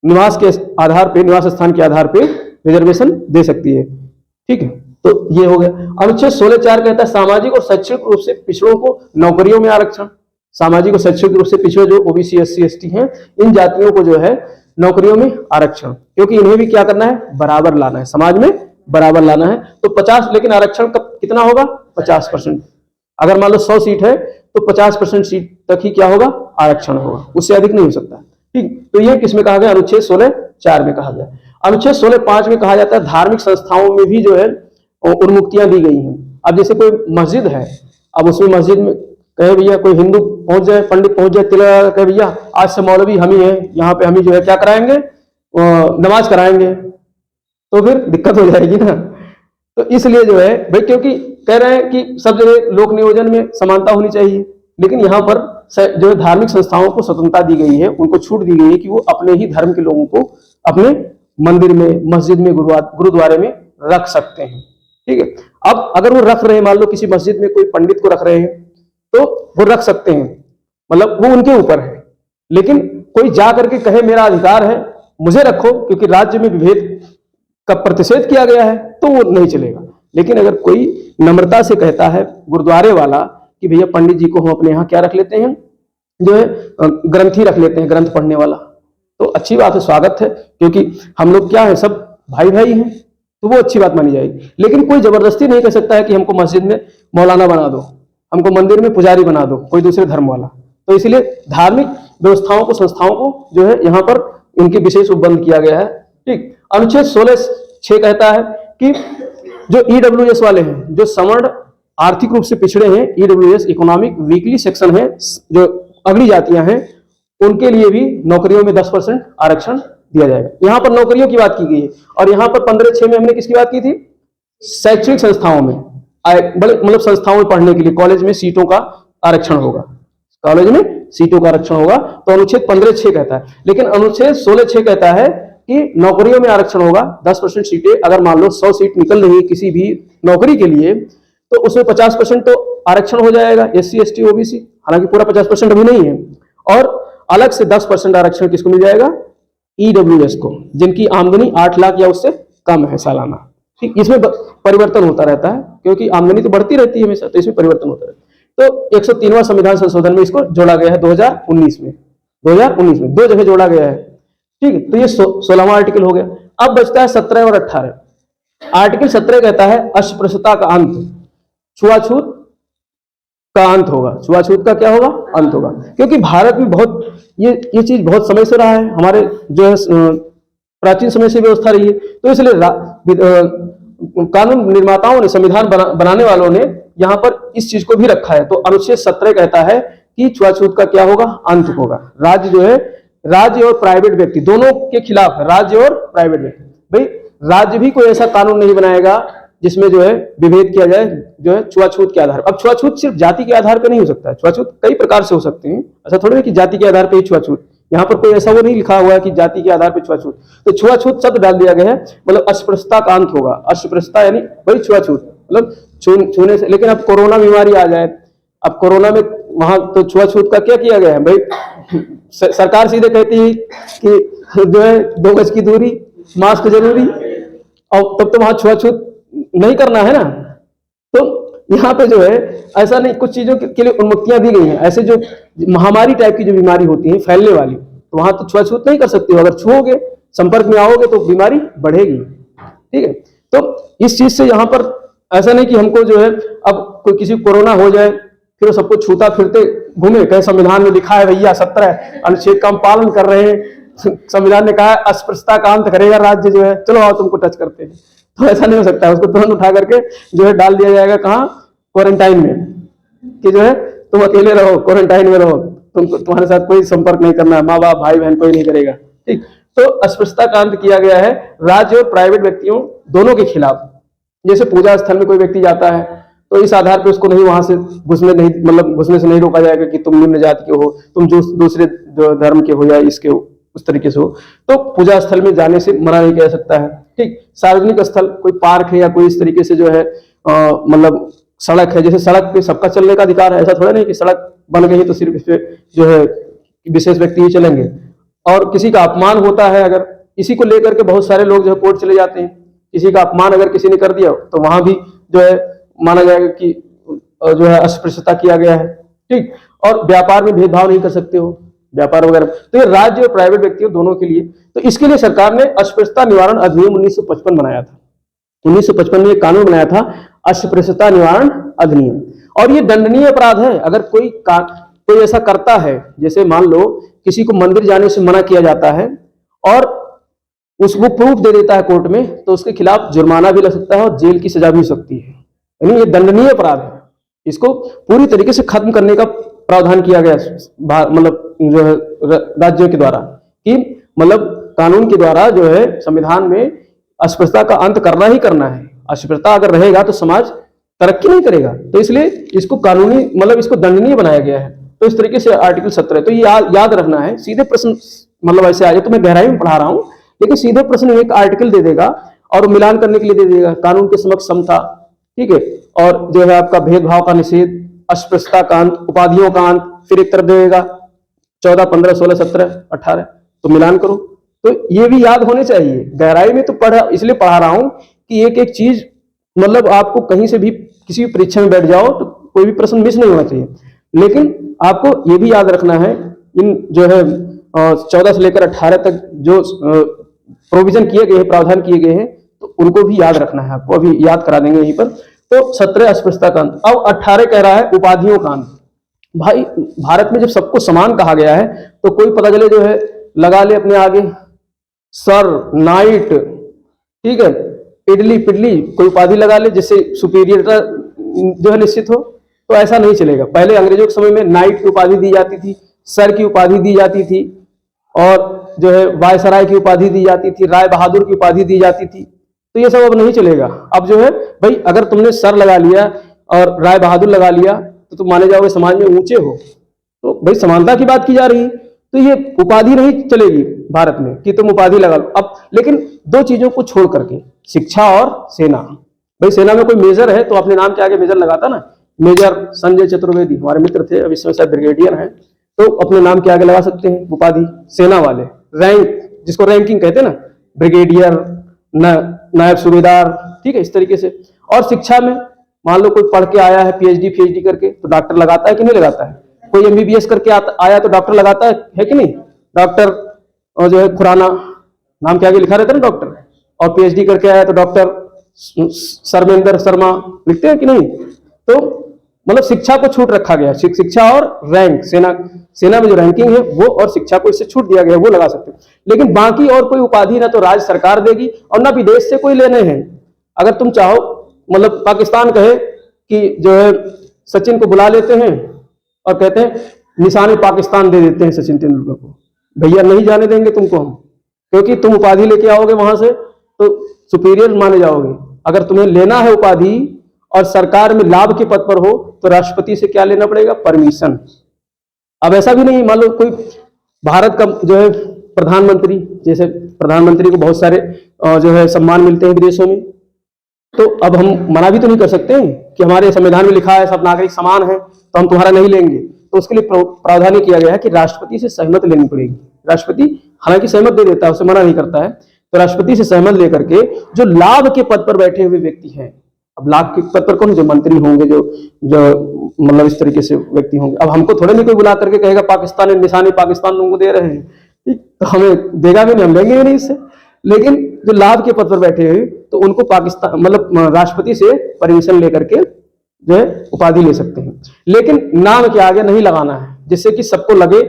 निवास के आधार पे, निवास स्थान के आधार पे रिजर्वेशन दे सकती है। ठीक है, तो ये हो गया। अनुच्छेद 16(4) कहता है सामाजिक और शैक्षिक रूप से पिछड़ों को नौकरियों में आरक्षण। सामाजिक और शैक्षिक रूप से पिछड़े जो ओबीसी, एससी, एसटी हैं, इन जातियों को जो है नौकरियों में आरक्षण, क्योंकि इन्हें भी क्या करना है, बराबर लाना है, समाज में बराबर लाना है। तो 50, लेकिन आरक्षण कब कितना होगा, 50%। अगर मान लो 100 सीट है तो 50% सीट तक ही क्या होगा, आरक्षण होगा, उससे अधिक नहीं हो सकता। ठीक, तो ये किसमें कहा गया, अनुच्छेद 16(4) में कहा गया। अनुच्छेद 16(5) में कहा जाता है धार्मिक संस्थाओं में भी जो है उन्मुक्तियां दी गई हैं। अब जैसे कोई मस्जिद है, अब उसमें मस्जिद में कहे भैया कोई हिंदू पहुंच जाए, पंडित पहुंच जाए, तिलक कहे भैया आज से मौलवी हम ही हैं, यहाँ पे हम ही जो है क्या कराएंगे, नमाज कराएंगे, तो फिर दिक्कत हो जाएगी ना। तो इसलिए जो है भाई, क्योंकि कह रहे हैं कि सब जगह लोक नियोजन में समानता होनी चाहिए, लेकिन यहाँ पर जो है धार्मिक संस्थाओं को स्वतंत्रता दी गई है, उनको छूट दी गई है कि वो अपने ही धर्म के लोगों को अपने मंदिर में, मस्जिद में, गुरुद्वारे में रख सकते हैं। ठीक है, अब अगर वो रख रहे हैं, मान लो किसी मस्जिद में कोई पंडित को रख रहे हैं तो वो रख सकते हैं, मतलब वो उनके ऊपर है। लेकिन कोई जा करके कहे मेरा अधिकार है मुझे रखो क्योंकि राज्य में विभेद का प्रतिषेध किया गया है, तो वो नहीं चलेगा। लेकिन अगर कोई नम्रता से कहता है गुरुद्वारे वाला कि भैया पंडित जी को हम अपने यहाँ क्या रख लेते हैं, जो है ग्रंथी रख लेते हैं, ग्रंथ पढ़ने वाला, तो अच्छी बात है, स्वागत है, क्योंकि हम लोग क्या है, सब भाई भाई हैं, तो वो अच्छी बात मानी जाएगी। लेकिन कोई जबरदस्ती नहीं कर सकता है कि हमको मस्जिद में मौलाना बना दो, हमको मंदिर में पुजारी बना दो, कोई दूसरे धर्म वाला। तो इसलिए धार्मिक व्यवस्थाओं को, संस्थाओं को जो है यहाँ पर इनके विशेष उपबंध किया गया है। ठीक, अनुच्छेद 16(6) कहता है कि जो ईडब्ल्यूएस वाले हैं, जो सवर्ण आर्थिक रूप से पिछड़े हैं, ईडब्ल्यूएस इकोनॉमिक वीकली सेक्शन है, जो अगली जातियां हैं, उनके लिए भी नौकरियों में 10% आरक्षण दिया जाएगा। यहाँ पर नौकरियों की बात की गई है, और यहाँ पर 15(6) में हमने किसकी बात की थी? शैक्षणिक संस्थाओं में, मतलब संस्थाओं में पढ़ने के लिए कॉलेज में सीटों का आरक्षण होगा, कॉलेज में सीटों का आरक्षण होगा, तो अनुच्छेद 15(6) कहता है। लेकिन अनुच्छेद 16(6) कहता है कि नौकरियों में आरक्षण होगा, 10% सीटें, अगर मान लो 100 सीट निकल रही है किसी भी नौकरी के लिए, तो उसमें 50% तो आरक्षण हो जाएगा SC ST OBC, हालांकि पूरा 50% अभी नहीं है, और अलग से 10% आरक्षण किसको मिल जाएगा? EWS को, जिनकी आमदनी 8 लाख या उससे कम है सालाना। ठीक, इसमें परिवर्तन होता रहता है क्योंकि आमदनी तो बढ़ती रहती है हमेशा, तो इसमें परिवर्तन होता रहता है। तो 103वां संविधान संशोधन में इसको जोड़ा गया है 2019 में 2 जगह जोड़ा गया है। ठीक है, तो ये 16वां आर्टिकल हो गया। अब बचता है 17 और 18। आर्टिकल 17 कहता है अस्पृश्यता का अंत, छुआछूत का अंत होगा। छुआछूत का क्या होगा? अंत होगा, क्योंकि भारत में बहुत ये चीज बहुत समय से रहा है, हमारे जो है प्राचीन समय से व्यवस्था रही है। तो इसलिए कानून निर्माताओं ने, संविधान बनाने वालों ने यहाँ पर इस चीज को भी रखा है। तो अनुच्छेद 17 कहता है कि छुआछूत का क्या होगा? अंत होगा। राज्य जो है, राज्य और प्राइवेट व्यक्ति दोनों के खिलाफ है, राज्य और प्राइवेट व्यक्ति। भाई राज्य भी कोई ऐसा कानून नहीं बनाएगा जिसमें जो है विभेद किया जाए, जो है छुआछूत के आधार पर। अब छुआछूत सिर्फ जाति के आधार पर नहीं हो सकता है, छुआछूत कई प्रकार से हो सकते हैं। ऐसा थोड़ी है कि जाति के आधार पर ही छुआछूत, यहाँ पर कोई ऐसा वो नहीं लिखा हुआ है कि जाति के आधार पर छुआछूत। तो छुआछूत शब्द डाल दिया गया है, मतलब अस्पृश्यता का अंत होगा। अस्पृश्यता यानी वही छुआछूत, मतलब छूने से। लेकिन अब कोरोना बीमारी आ जाए, अब कोरोना में वहां तो छुआछूत का क्या किया गया है? भाई सरकार सीधे कहती है कि जो है 2 गज की दूरी, मास्क जरूरी, और तब तो वहां छुआछूत नहीं करना है ना। तो यहाँ पे जो है ऐसा नहीं, कुछ चीजों के लिए उन्मुक्तियां दी गई हैं। ऐसे जो महामारी टाइप की जो बीमारी होती है फैलने वाली, तो वहां तो छुआछूत नहीं कर सकते हो। अगर छुओगे, संपर्क में आओगे तो बीमारी बढ़ेगी। ठीक है, तो इस चीज से यहाँ पर ऐसा नहीं कि हमको जो है अब कोई किसी कोरोना हो जाए फिर वो सबको छूता फिरते घूमे, कहे संविधान में लिखा है भैया 17 अनुच्छेद का हम पालन कर रहे हैं, संविधान ने कहा है अस्पृश्यता का अंत करेगा राज्य, जो है चलो आओ तुमको टच करते हैं। तो ऐसा नहीं हो सकता है, उसको तुरंत उठा करके जो है डाल दिया जाएगा कहाँ? क्वारंटाइन में, कि जो है तुम अकेले रहो, क्वारंटाइन में रहो, तुम्हारे साथ कोई संपर्क नहीं करना है, माँ बाप भाई बहन कोई नहीं करेगा। ठीक, तो अस्पृश्यता का अंत किया गया है राज्य और प्राइवेट व्यक्तियों दोनों के खिलाफ। जैसे पूजा स्थल में कोई व्यक्ति जाता है तो इस आधार पर उसको नहीं वहां से घुसने नहीं, मतलब घुसने से नहीं रोका जाएगा कि तुम निम्न जाति के हो, तुम जो दूसरे धर्म के हो या इसके हो, उस तरीके से हो। तो पूजा स्थल में जाने से मना नहीं किया जा सकता है। ठीक, सार्वजनिक स्थल, कोई पार्क है या कोई इस तरीके से जो है मतलब सड़क है, जैसे सड़क पे सबका चलने का अधिकार है, ऐसा थोड़ा नहीं कि सड़क बन गई तो सिर्फ इस पे जो है विशेष व्यक्ति ही चलेंगे। और किसी का अपमान होता है, अगर इसी को लेकर के बहुत सारे लोग जो है कोर्ट चले जाते हैं। किसी का अपमान अगर किसी ने कर दिया तो वहां भी जो है माना जाएगा कि जो है अस्पृश्यता किया गया है। ठीक, और व्यापार में भेदभाव नहीं कर सकते हो, व्यापार वगैरह। तो ये राज्य और प्राइवेट व्यक्तियों दोनों के लिए, तो इसके लिए सरकार ने अस्पृश्यता निवारण अधिनियम 1955 बनाया था। 1955 में एक कानून बनाया था, अस्पृश्यता निवारण अधिनियम, और ये दंडनीय अपराध है अगर कोई ऐसा करता है। जैसे मान लो किसी को मंदिर जाने से मना किया जाता है और उसको प्रूफ दे देता है कोर्ट में, तो उसके खिलाफ जुर्माना भी लग सकता है और जेल की सजा भी हो सकती है। यानी ये दंडनीय अपराध है, इसको पूरी तरीके से खत्म करने का प्रावधान किया गया, मतलब जो है राज्यों के द्वारा, कि मतलब कानून के द्वारा जो है संविधान में अस्पृश्यता का अंत करना ही करना है। अस्पृश्यता अगर रहेगा तो समाज तरक्की नहीं करेगा, तो इसलिए इसको कानूनी, मतलब इसको दंडनीय बनाया गया है। तो इस तरीके से आर्टिकल 17, तो ये याद रखना है। सीधे प्रश्न मतलब ऐसे आ जाए तो मैं गहराई में पढ़ा रहा हूं, लेकिन सीधे प्रश्न एक आर्टिकल दे देगा और मिलान करने के लिए दे देगा कानून के समक्ष समता, ठीक है। और जो है आपका भेदभाव का निषेध, अस्पृश्यता का अंत, उपाधियों का अंत, फिर एक तरफ देगा 14, 15, 16, 17, 18, तो मिलान करो। तो ये भी याद होने चाहिए। गहराई में तो इसलिए पढ़ा रहा हूं कि एक एक चीज मतलब आपको कहीं से भी किसी भी परीक्षा में बैठ जाओ तो कोई भी प्रश्न मिस नहीं होना चाहिए। लेकिन आपको ये भी याद रखना है, इन जो है 14 से लेकर 18 तक जो प्रोविजन किए गए हैं, प्रावधान किए गए हैं, तो उनको भी याद रखना है आपको। अभी याद करा देंगे यहीं पर। तो 17 अस्पृश्यता का अंत। अब 18 कह रहा है उपाधियों का अंत। भाई भारत में जब सबको समान कहा गया है तो कोई पता चले जो है लगा ले अपने आगे सर, नाइट, ठीक है, इडली पिडली, कोई उपाधि लगा ले जिससे सुपीरियरिटी जो है निश्चित हो, तो ऐसा नहीं चलेगा। पहले अंग्रेजों के समय में नाइट की उपाधि दी जाती थी, सर की उपाधि दी जाती थी, और जो है वायसराय की उपाधि दी जाती थी, राय बहादुर की उपाधि दी जाती थी। तो ये सब अब नहीं चलेगा। अब जो है भाई अगर तुमने सर लगा लिया और राय बहादुर लगा लिया तो तुम माने जाओगे समाज में ऊंचे हो। तो भाई समानता की बात की जा रही है, तो ये उपाधि नहीं चलेगी भारत में कि तुम उपाधि लगा लो। अब लेकिन दो चीजों को छोड़ करके, शिक्षा और सेना। भाई सेना में कोई मेजर है तो अपने नाम के आगे मेजर लगाता ना। मेजर संजय चतुर्वेदी हमारे मित्र थे, अब इसमें शायद ब्रिगेडियर हैं, तो अपने नाम के आगे लगा सकते हैं उपाधि। सेना वाले रैंक, जिसको रैंकिंग कहते हैं ना, ब्रिगेडियर, नायब सूबेदार, ठीक है, इस तरीके से। और शिक्षा में मान लो कोई पढ़ के आया है पीएचडी करके, तो डॉक्टर लगाता है कि नहीं लगाता है? कोई एमबीबीएस करके आया तो डॉक्टर लगाता है कि नहीं? डॉक्टर और जो है खुराना नाम के आगे लिखा रहता है ना डॉक्टर, और पीएचडी करके आया तो डॉक्टर सर्मेंद्र शर्मा लिखते हैं कि नहीं? तो मतलब शिक्षा को छूट रखा गया। शिक्षा और रैंक, सेना में जो रैंकिंग है वो, और शिक्षा को इससे छूट दिया गया, वो लगा सकते हैं। लेकिन बाकी और कोई उपाधि ना तो राज्य सरकार देगी और ना विदेश से कोई लेने हैं। अगर तुम चाहो, मतलब पाकिस्तान कहे कि जो है सचिन को बुला लेते हैं और कहते हैं निशान पाकिस्तान दे देते हैं सचिन तेंदुलकर को, भैया नहीं जाने देंगे तुमको हम, क्योंकि तुम उपाधि लेके आओगे वहां से तो सुपीरियर माने जाओगे। अगर तुम्हें लेना है उपाधि और सरकार में लाभ के पद पर हो तो राष्ट्रपति से क्या लेना पड़ेगा? परमिशन। अब ऐसा भी नहीं, मान लो कोई भारत का जो है प्रधानमंत्री, जैसे प्रधानमंत्री को बहुत सारे जो है सम्मान मिलते हैं विदेशों में, तो अब हम मना भी तो नहीं कर सकते हैं कि हमारे संविधान में लिखा है सब नागरिक समान है तो हम तुम्हारा नहीं लेंगे। तो उसके लिए प्रावधान किया गया है कि राष्ट्रपति से सहमति लेनी पड़ेगी। राष्ट्रपति हालांकि सहमत दे देता है, उसे मना नहीं करता है, तो राष्ट्रपति से सहमत लेकर के जो लाभ के पद पर बैठे हुए व्यक्ति हैं, अब लाभ के पद पर कौन? जो मंत्री होंगे, जो मतलब इस तरीके से व्यक्ति होंगे। अब हमको थोड़े नहीं कोई बुला करके कहेगा पाकिस्तान निशानी पाकिस्तान लोगों को दे रहे हैं, तो हमें देगा भी नहीं, हम लेंगे भी नहीं इससे। लेकिन जो लाभ के पद पर बैठे हुए तो उनको पाकिस्तान मतलब राष्ट्रपति से परमिशन लेकर के जो है उपाधि ले सकते हैं। लेकिन नाम के आगे नहीं लगाना है, जिससे कि सबको लगे,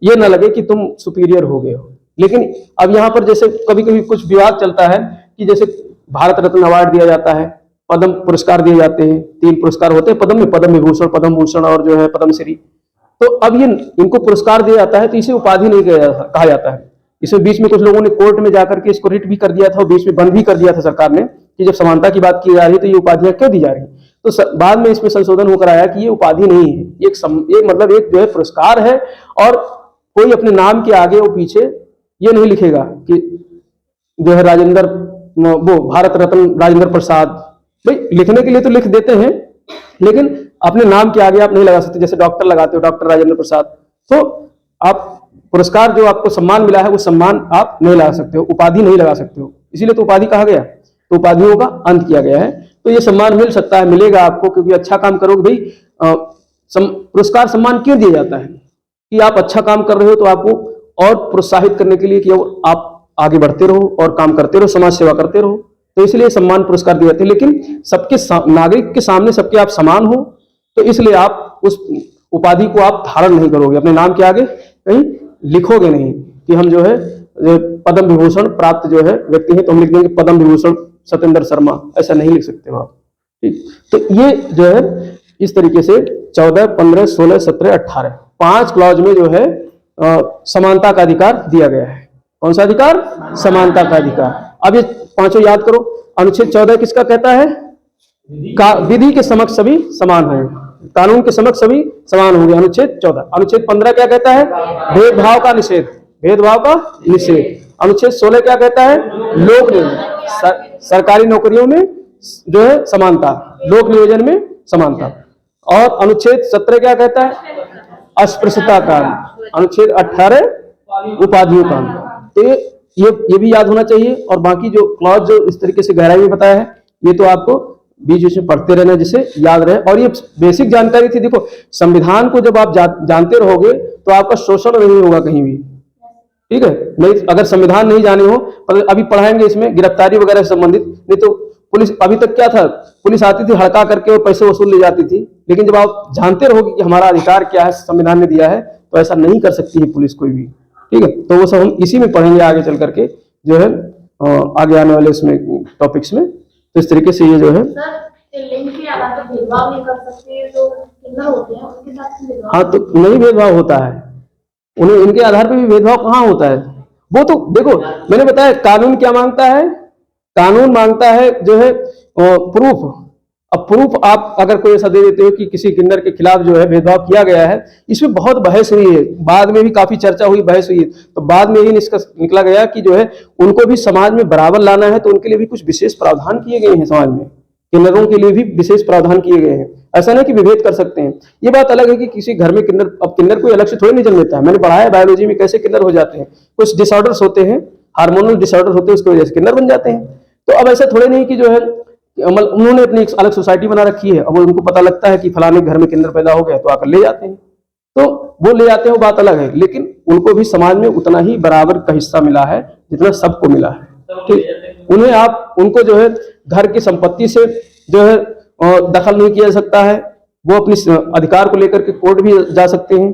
ये ना लगे कि तुम सुपीरियर हो गए हो। लेकिन अब यहाँ पर जैसे कभी कभी कुछ विवाद चलता है कि जैसे भारत रत्न अवार्ड दिया जाता है, पद्म पुरस्कार दिए जाते हैं, 3 पुरस्कार होते हैं पद्म में, पद्म विभूषण, पद्म भूषण और जो है पद्मश्री। तो अब ये इनको पुरस्कार दिया जाता है तो इसे उपाधि नहीं कहा जाता है। इसमें बीच में कुछ लोगों ने कोर्ट में जाकर के इसको रिट भी कर दिया था और बीच में बंद भी कर दिया था सरकार ने कि जब समानता की बात की जा रही है तो ये उपाधियां क्यों दी जा रही है। तो बाद में इसमें संशोधन होकर आया कि ये उपाधि नहीं है, ये मतलब एक जो है पुरस्कार है, और कोई अपने नाम के आगे और पीछे ये नहीं लिखेगा कि जो है राजेंद्र, वो भारत रत्न राजेंद्र प्रसाद। भाई लिखने के लिए तो लिख देते हैं, लेकिन अपने नाम के आगे आप नहीं लगा सकते। जैसे डॉक्टर लगाते हो, डॉक्टर राजेंद्र प्रसाद, तो आप पुरस्कार जो आपको सम्मान मिला है वो सम्मान आप नहीं लगा सकते हो, उपाधि नहीं लगा सकते हो, इसीलिए तो उपाधि कहा गया। तो उपाधियों का अंत किया गया है। तो ये सम्मान मिल सकता है, मिलेगा आपको, क्योंकि अच्छा काम करोगे। भाई पुरस्कार सम्मान क्यों दिया जाता है? कि आप अच्छा काम कर रहे हो तो आपको और प्रोत्साहित करने के लिए कि आप आगे बढ़ते रहो और काम करते रहो, समाज सेवा करते रहो, तो इसलिए सम्मान पुरस्कार दिए जाते हैं। लेकिन सबके नागरिक के सामने सबके आप समान हो, तो इसलिए आप उस उपाधि को आप धारण नहीं करोगे, अपने नाम के आगे कहीं लिखोगे नहीं कि हम जो है पद्म विभूषण प्राप्त जो है व्यक्ति है, तो हम लिख देंगे पद्म विभूषण सत्येंद्र शर्मा, ऐसा नहीं लिख सकते हो आप। ठीक, तो ये जो है इस तरीके से 14, 15, 16, 17, 18 5 क्लॉज में जो है समानता का अधिकार दिया गया है। कौन सा अधिकार? समानता का अधिकार। अब ये पांचों याद करो। अनुच्छेद 14 किसका कहता है? विधि के समक्ष सभी समान होंगे, कानून के समक्ष सभी समान होंगे, अनुच्छेद 14। अनुच्छेद 15 क्या कहता है? भेदभाव का निषेध, भेदभाव का निषेध। अनुच्छेद 16 क्या कहता है? लोक निर्णय। सरकारी नौकरियों में जो है समानता, लोक नियोजन में समानता। और अनुच्छेद 17 क्या कहता है? अस्पृश्यता कानून। अनुच्छेद 18 उपाधियों कानून। तो ये भी याद होना चाहिए। और बाकी जो क्लॉज जो इस तरीके से गहराई में बताया है, ये तो आपको बीच बीच में पढ़ते रहना जिससे याद रहे। और ये बेसिक जानकारी थी। देखो, संविधान को जब आप जानते रहोगे तो आपका शोषण नहीं होगा कहीं भी, ठीक है। नहीं, अगर संविधान नहीं जाने हो, पर अभी पढ़ाएंगे इसमें गिरफ्तारी वगैरह से संबंधित। नहीं तो पुलिस अभी तक क्या था, पुलिस आती थी, हड़का करके और पैसे वसूल ले जाती थी। लेकिन जब आप जानते रहोगे कि हमारा अधिकार क्या है, संविधान ने दिया है, तो ऐसा नहीं कर सकती है पुलिस कोई भी, ठीक है। तो वो सब हम इसी में पढ़ेंगे आगे चल करके, जो है आगे आने वाले इसमें टॉपिक्स में। तो इस तरीके से ये जो है लिंग के आधार पर भेदभाव नहीं कर सकते, जो किन्नर होते हैं उनके साथ भेदभाव। हाँ, तो नहीं भेदभाव होता है, उन्हें इनके आधार पर भी भेदभाव कहाँ होता है? वो तो देखो, मैंने बताया कानून क्या मांगता है। कानून मांगता है जो है प्रूफ। अब प्रूफ आप अगर कोई ऐसा दे देते हो कि किसी किन्नर के खिलाफ जो है भेदभाव किया गया है, इसमें बहुत बहस हुई है, बाद में भी काफी चर्चा हुई, बहस हुई है। तो बाद में यही निकला गया कि जो है उनको भी समाज में बराबर लाना है, तो उनके लिए भी कुछ विशेष प्रावधान किए गए हैं। समाज में किन्नरों के लिए भी विशेष प्रावधान किए गए हैं। ऐसा नहीं कि विभेद कर सकते हैं। ये बात अलग है कि किसी घर में किन्नर, अब किन्नर कोई अलग से थोड़ी नहीं जन्म लेता है। मैंने पढ़ा है बायोलॉजी में कैसे किन्नर हो जाते हैं। कुछ डिसऑर्डर्स होते हैं, हार्मोनल डिसऑर्डर्स होते हैं, उसकी वजह से किन्नर बन जाते हैं। तो अब ऐसा थोड़े नहीं कि जो है उन्होंने अपनी एक अलग सोसाइटी बना रखी है, अब उनको पता लगता है कि फलाने घर में किन्नर पैदा हो गया तो आकर ले जाते हैं। तो वो ले जाते हैं, वो बात अलग है, लेकिन उनको भी समाज में उतना ही बराबर का हिस्सा मिला है जितना सबको मिला है, ठीक। उन्हें आप उनको जो है घर की संपत्ति से जो है दखल नहीं किया जा सकता है। वो अपने अधिकार को लेकर के कोर्ट भी जा सकते हैं।